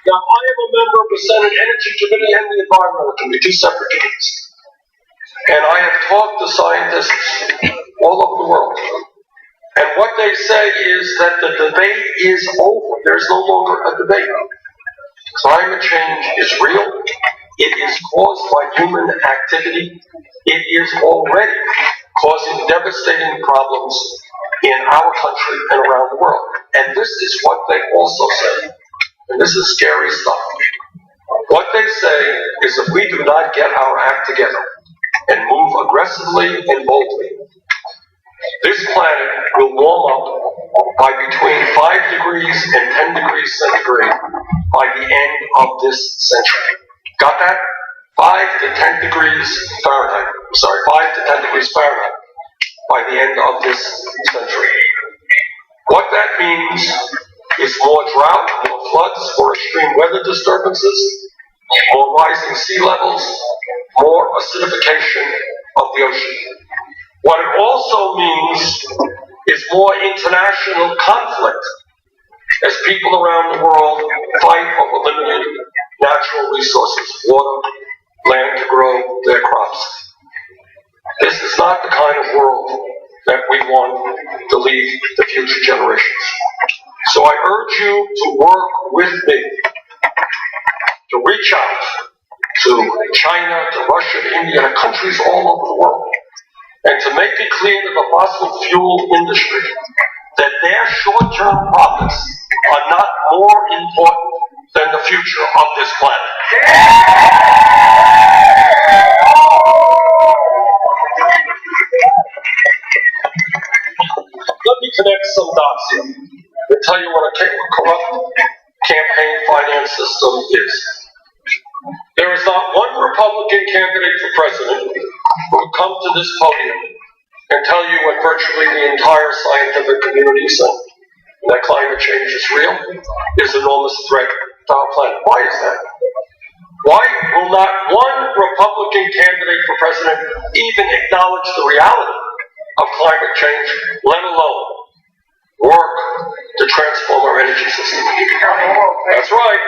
Now, I am a member of the Senate Energy Committee and the Environmental Committee, 2 separate committees. And I have talked to scientists all over the world. And what they say is that the debate is over. There's no longer a debate. Climate change is real. It is caused by human activity. It is already causing devastating problems in our country and around the world. And this is what they also say. And this is scary stuff. What they say is if we do not get our act together and move aggressively and boldly, this planet will warm up by between 5 degrees and 10 degrees centigrade by the end of this century. Got that? 5 to 10 degrees Fahrenheit. 5 to 10 degrees Fahrenheit by the end of this century. What that means is more drought, more floods, more extreme weather disturbances, more rising sea levels, more acidification of the ocean. What it also means is more international conflict as people around the world fight over limited natural resources, water, land to grow their crops. This is not the kind of world that we want to leave the future generations. So I urge you to work with me to reach out to China, to Russia, to India, to countries all over the world, and to make it clear to the fossil fuel industry that their short-term profits are not more important than the future of this planet. Let me connect some dots here and tell you what a corrupt campaign finance system is. There is not one Republican candidate for president who would come to this podium and tell you what virtually the entire scientific community is saying, that climate change is real, is an enormous threat to our planet. Why is that? Why will not one Republican candidate for president even acknowledge the reality of climate change, let alone work to transform our energy system? That's right.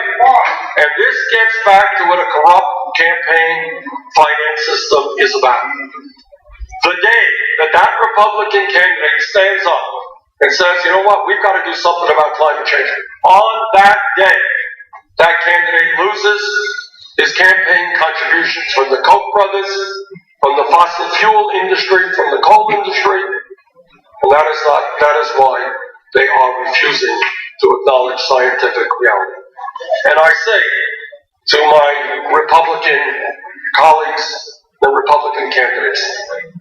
And this gets back to what a corrupt campaign finance system is about. The day that Republican candidate stands up and says, you know what, we've got to do something about climate change, on that day, that candidate loses his campaign contributions from the Koch brothers, from the fossil fuel industry, from the coal industry, And that is why they are refusing to acknowledge scientific reality. And I say to my Republican colleagues, the Republican candidates,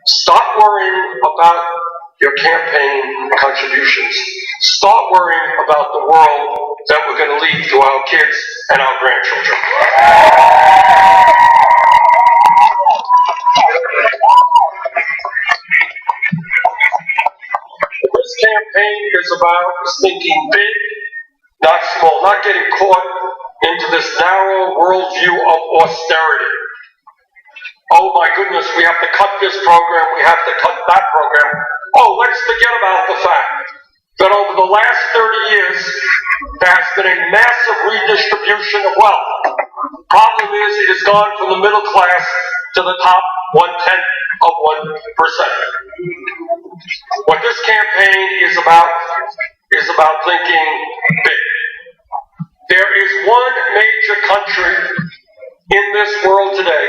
stop worrying about your campaign contributions. Start worrying about the world that we're going to leave to our kids and our grandchildren. This campaign is about thinking big, not small, not getting caught into this narrow worldview of austerity. Oh my goodness, we have to cut this program, we have to cut that program. Oh, let's forget about the fact that over the last 30 years, there has been a massive redistribution of wealth. Problem is, it has gone from the middle class to the top 1/10 of 1%. What this campaign is about thinking big. There is one major country in this world today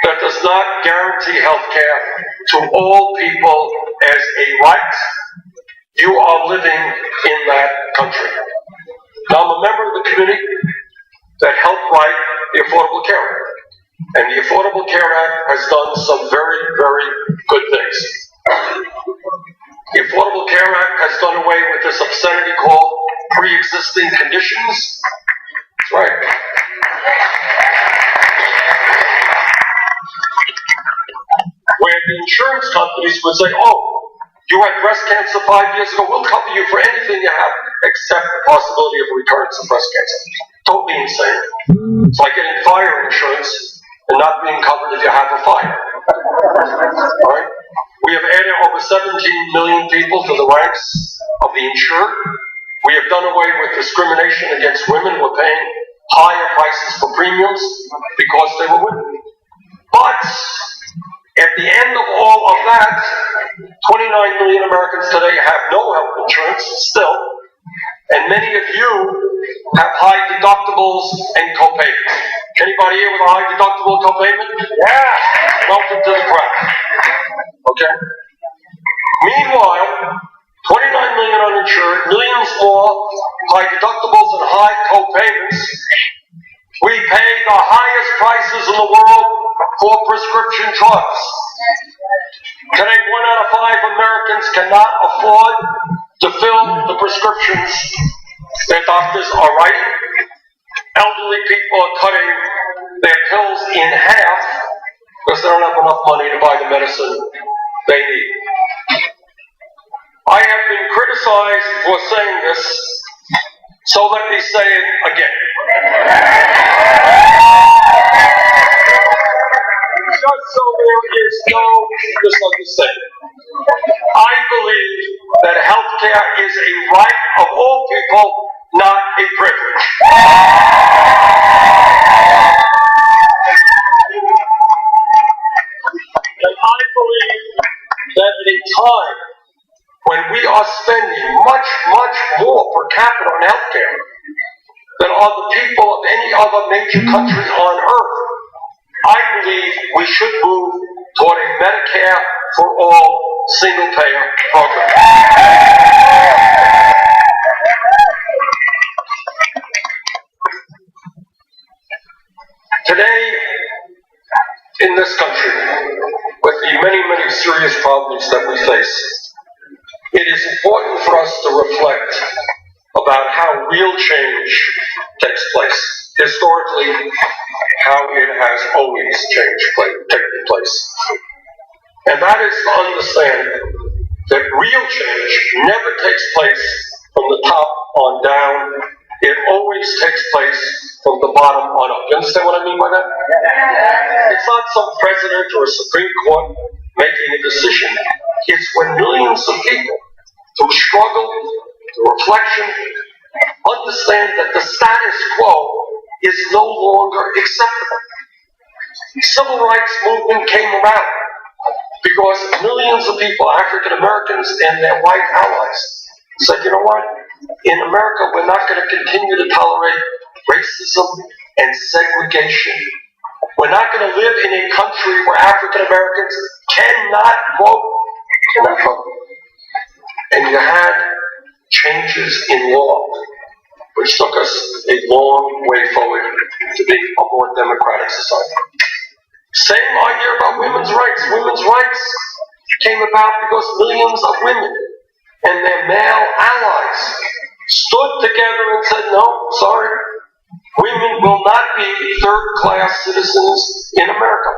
that does not guarantee health care to all people as a right. You are living in that country. Now, I'm a member of the committee that helped write the Affordable Care Act. And the Affordable Care Act has done some very, very good things. The Affordable Care Act has done away with this obscenity called pre-existing conditions. That's right. Where the insurance companies would say, oh, you had breast cancer 5 years ago, we'll cover you for anything you have except the possibility of recurrence of breast cancer. Totally insane. It's like getting fire insurance and not being covered if you have a fire. All right? We have added over 17 million people to the ranks of the insured. We have done away with discrimination against women. We're paying higher prices for premiums because they were women. But at the end of all of that, 29 million Americans today have no health insurance still, and many of you have high deductibles and co-payments. Anybody here with a high deductible co-payment? Yeah! Welcome to the crowd. Okay? Meanwhile, 29 million uninsured, millions more high deductibles and high co-payments. We pay the highest prices in the world for prescription drugs. Today, 1 out of 5 Americans cannot afford to fill the prescriptions their doctors are writing. Elderly people are cutting their pills in half because they don't have enough money to buy the medicine they need. I have been criticized for saying this, so let me say it again. Just so there is no misunderstanding. I believe that health care is a right of all people, not a privilege. And I believe that at a time when we are spending much, much more per capita on health care than are the people of any other major country on earth, I believe we should move toward a Medicare for all single-payer program. Today, in this country, with the many, many serious problems that we face, it is important for us to reflect about how real change takes place. Historically, how it has always taken place. And that is to understand that real change never takes place from the top on down. It always takes place from the bottom on up. You understand what I mean by that? It's not some president or a Supreme Court making a decision. It's when millions of people, through struggle, through reflection, understand that the status quo is no longer acceptable. The civil rights movement came about because millions of people, African Americans and their white allies, said, you know what? In America, we're not going to continue to tolerate racism and segregation. We're not going to live in a country where African Americans cannot vote. and you had changes in law, which took us a long way forward to being a more democratic society. Same idea about women's rights. Women's rights came about because millions of women and their male allies stood together and said, no, sorry, women will not be third-class citizens in America.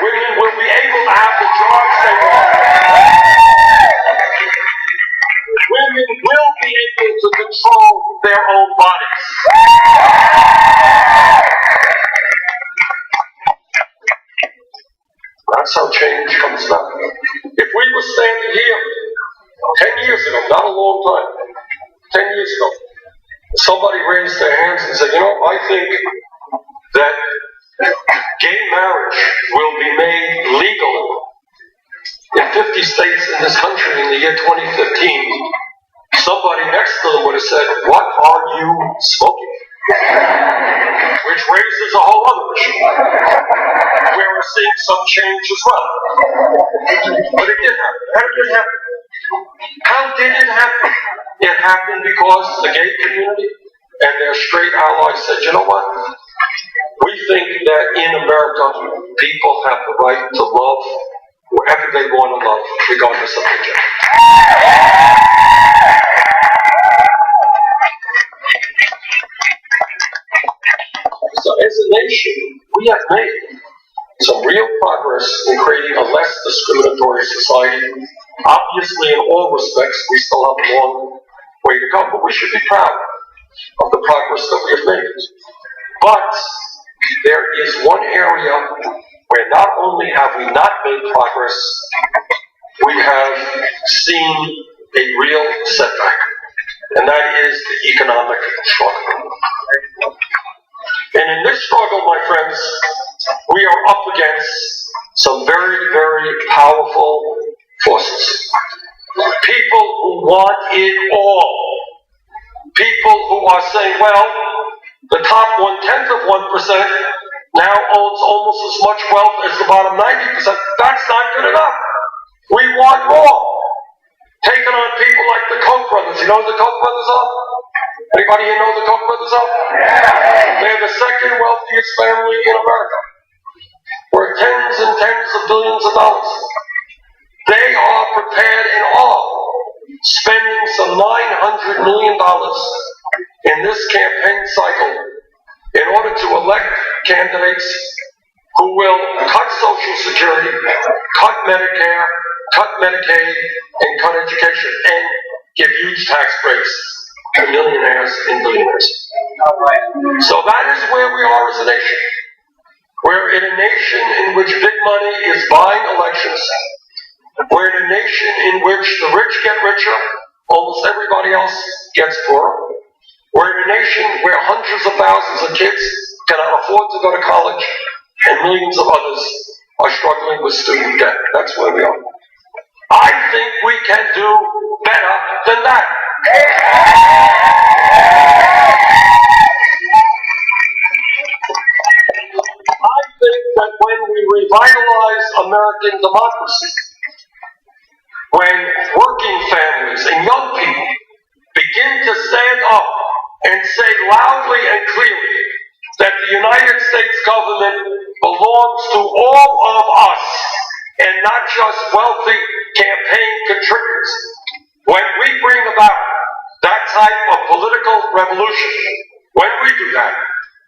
Women will be able to have the jobs they want. Women will be able to control their own bodies. That's how change comes about. If we were standing here 10 years ago, not a long time, 10 years ago, somebody raised their hands and said, I think that gay marriage will be made legal in 50 states in this country in the year 2015, somebody next to them would have said, what are you smoking? Which raises a whole other issue, where we're seeing some change as well. But it did happen. How did it happen? How did it happen? It happened because the gay community and their straight allies said, you know what? We think that in America, people have the right to love whoever they want to love, regardless of their gender. So as a nation, we have made some real progress in creating a less discriminatory society. Obviously, in all respects, we still have a long way to go, but we should be proud of the progress that we have made. But there is one area where not only have we not made progress, we have seen a real setback, and that is the economic struggle. And in this struggle, my friends, we are up against some very, very powerful forces. People who want it all. People who are saying, well, the top 1/10 of 1% now owns almost as much wealth as the bottom 90%. That's not good enough. We want more. Taking on people like the Koch brothers. You know who the Koch brothers are? Anybody here know the Koch brothers are? They're the second wealthiest family in America. Worth tens and tens of billions of dollars. They are prepared in all, spending some $900 million in this campaign cycle in order to elect candidates who will cut Social Security, cut Medicare, cut Medicaid, and cut education, and give huge tax breaks to millionaires and billionaires. So that is where we are as a nation. We're in a nation in which big money is buying elections. We're in a nation in which the rich get richer, almost everybody else gets poorer. We're in a nation where hundreds of thousands of kids cannot afford to go to college, and millions of others are struggling with student debt. That's where we are. I think we can do better than that. I think that when we revitalize American democracy, when working families and young people begin to stand up and say loudly and clearly that the United States government belongs to all of us and not just wealthy campaign contributors, when we bring about that type of political revolution, when we do that,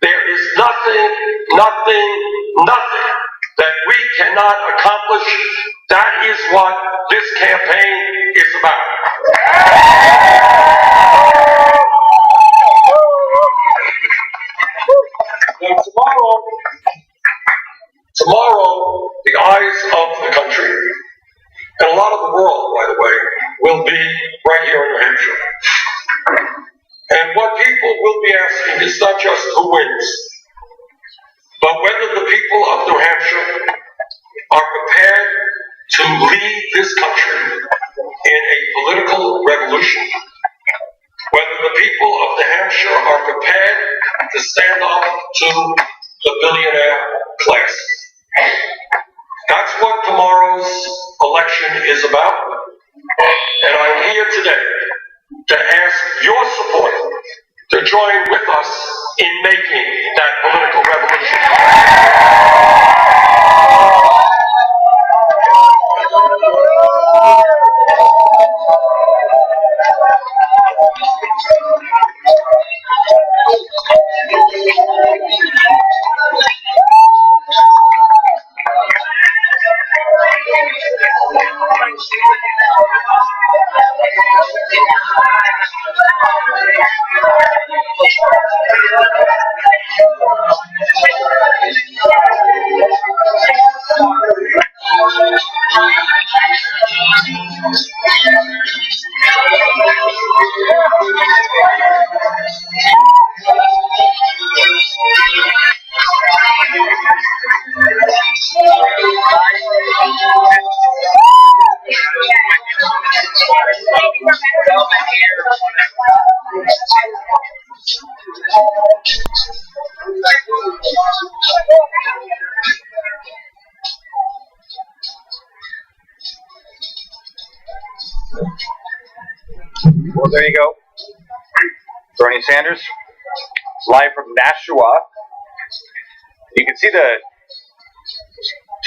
there is nothing that we cannot accomplish. That is what this campaign is about. Now tomorrow, the eyes of the country, and a lot of the world, by the way, will be right here in New Hampshire. And what people will be asking is not just who wins, but whether the people of New Hampshire are prepared to lead this country in a political revolution, whether the people of New Hampshire are prepared to stand up to the billionaire class. That's what tomorrow's election is about. And I'm here here today to ask your support to join with us in making that political revolution. Well, there you go. Bernie Sanders, live from Nashua. You can see the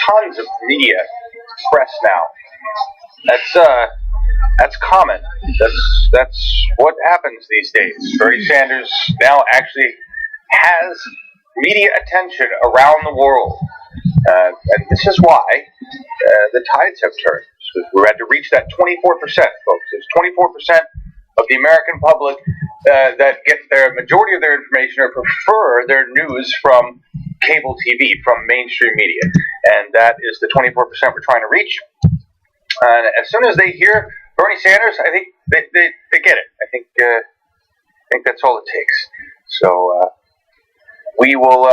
tons of media press now. That's common. That's what happens these days. Bernie Sanders now actually has media attention around the world, and this is why the tides have turned. So we had to reach that 24%, folks. There's 24% of the American public that get their majority of their information or prefer their news from cable TV, from mainstream media, and that is the 24% we're trying to reach. And as soon as they hear Bernie Sanders, I think they get it. I think that's all it takes. So we will.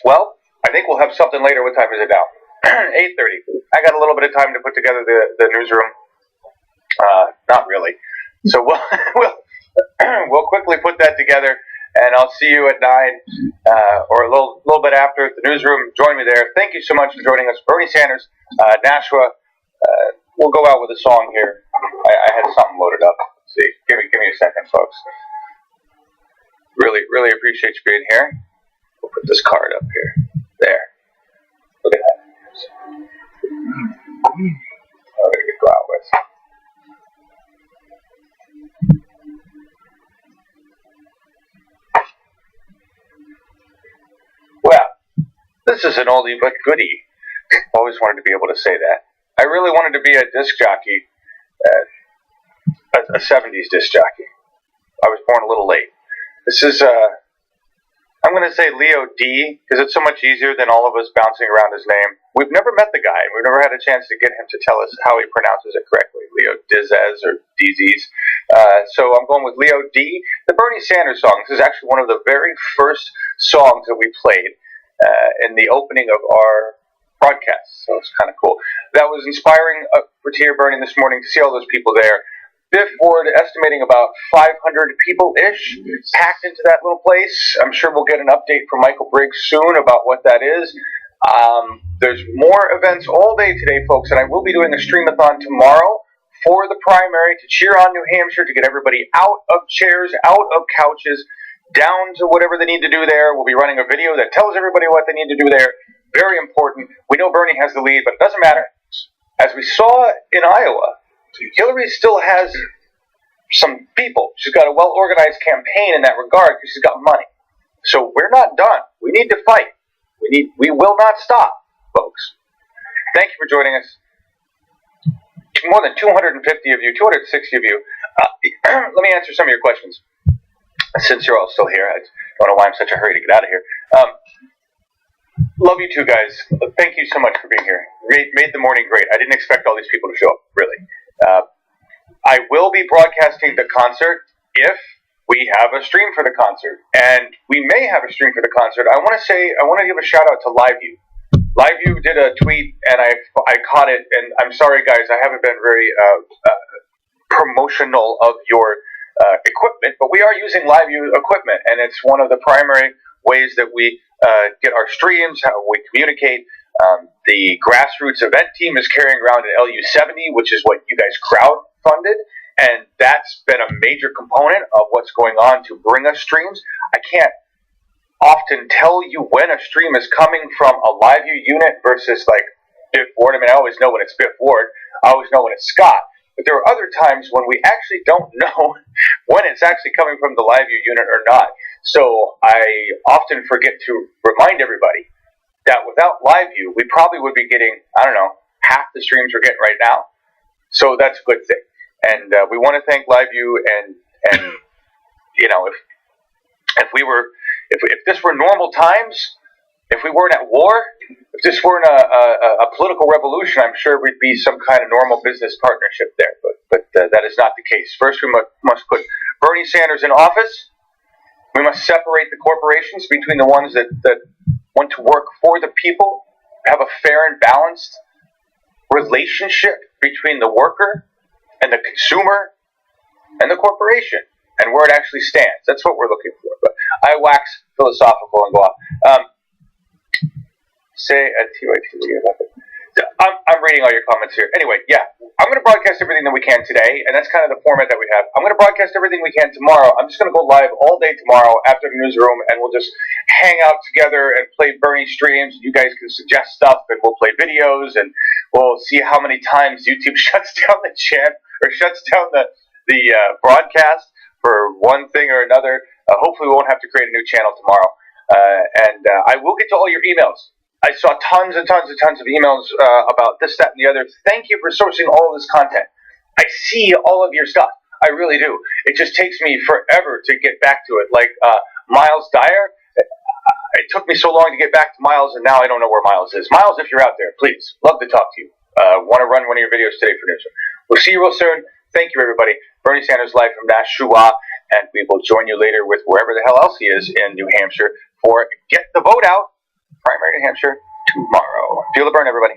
Well, I think we'll have something later. What time is it now? 8:30. I got a little bit of time to put together the newsroom. Not really. So we'll quickly put that together, and I'll see you at 9 or a little bit after at the newsroom. Join me there. Thank you so much for joining us, Bernie Sanders, Nashua. We'll go out with a song here. I had something loaded up. Let's see, give me a second, folks. Really appreciate you being here. We'll put this card up here. There. Look at that. What did we go out with? Well, this is an oldie but goodie. Always wanted to be able to say that. I really wanted to be a disc jockey, a 70s disc jockey. I was born a little late. This is, I'm going to say Leo D, because it's so much easier than all of us bouncing around his name. We've never met the guy, and we've never had a chance to get him to tell us how he pronounces it correctly. Leo Dizes or Dizes. So I'm going with Leo D. The Bernie Sanders song. This is actually one of the very first songs that we played in the opening of our broadcast. So it's kind of cool. That was inspiring for to hear Bernie this morning, to see all those people there. Biff Ward estimating about 500 people-ish packed into that little place. I'm sure we'll get an update from Michael Briggs soon about what that is. There's more events all day today, folks, and I will be doing a streamathon tomorrow for the primary to cheer on New Hampshire, to get everybody out of chairs, out of couches, down to whatever they need to do there. We'll be running a video that tells everybody what they need to do there. Very important. We know Bernie has the lead, but it doesn't matter. As we saw in Iowa, Hillary still has some people. She's got a well-organized campaign in that regard because she's got money. So we're not done. We need to fight. We will not stop, folks. Thank you for joining us. More than 250 of you, 260 of you. Let me answer some of your questions. Since you're all still here, I don't know why I'm in such a hurry to get out of here. Love you too, guys. Thank you so much for being here. Made the morning great. I didn't expect all these people to show up, really. I will be broadcasting the concert if we have a stream for the concert, and we may have a stream for the concert. I want to give a shout out to LiveView. LiveView did a tweet, and I caught it, and I'm sorry, guys, I haven't been very promotional of your equipment, but we are using LiveView equipment, and it's one of the primary ways that we get our streams, how we communicate. The grassroots event team is carrying around an LU-70, which is what you guys crowd funded, and that's been a major component of what's going on to bring us streams. I can't often tell you when a stream is coming from a LiveView unit versus like Biff Ward. I mean, I always know when it's Biff Ward. I always know when it's Scott. But there are other times when we actually don't know when it's actually coming from the LiveView unit or not. So I often forget to remind everybody that without LiveView, we probably would be getting, I don't know, half the streams we're getting right now. So that's a good thing. And we want to thank LiveView, and you know, if this were normal times, if we weren't at war, if this weren't a political revolution, I'm sure we'd be some kind of normal business partnership there. But that is not the case. First, we must put Bernie Sanders in office. We must separate the corporations between the ones that want to work for the people, have a fair and balanced relationship between the worker and the consumer and the corporation, and where it actually stands. That's what we're looking for. But I wax philosophical and go off. I'm reading all your comments here. Anyway, yeah, I'm going to broadcast everything that we can today, and that's kind of the format that we have. I'm going to broadcast everything we can tomorrow. I'm just going to go live all day tomorrow after the newsroom, and we'll just hang out together and play Bernie streams. You guys can suggest stuff, and we'll play videos, and we'll see how many times YouTube shuts down the chat or shuts down the broadcast for one thing or another. Hopefully, we won't have to create a new channel tomorrow. And I will get to all your emails. I saw tons and tons and tons of emails about this, that, and the other. Thank you for sourcing all of this content. I see all of your stuff. I really do. It just takes me forever to get back to it. Like Miles Dyer, it took me so long to get back to Miles, and now I don't know where Miles is. Miles, if you're out there, please, love to talk to you. Want to run one of your videos today for Newsroom. We'll see you real soon. Thank you, everybody. Bernie Sanders live from Nashua, and we will join you later with wherever the hell else he is in New Hampshire for Get the Vote Out, primary New Hampshire, tomorrow. Feel the burn, everybody.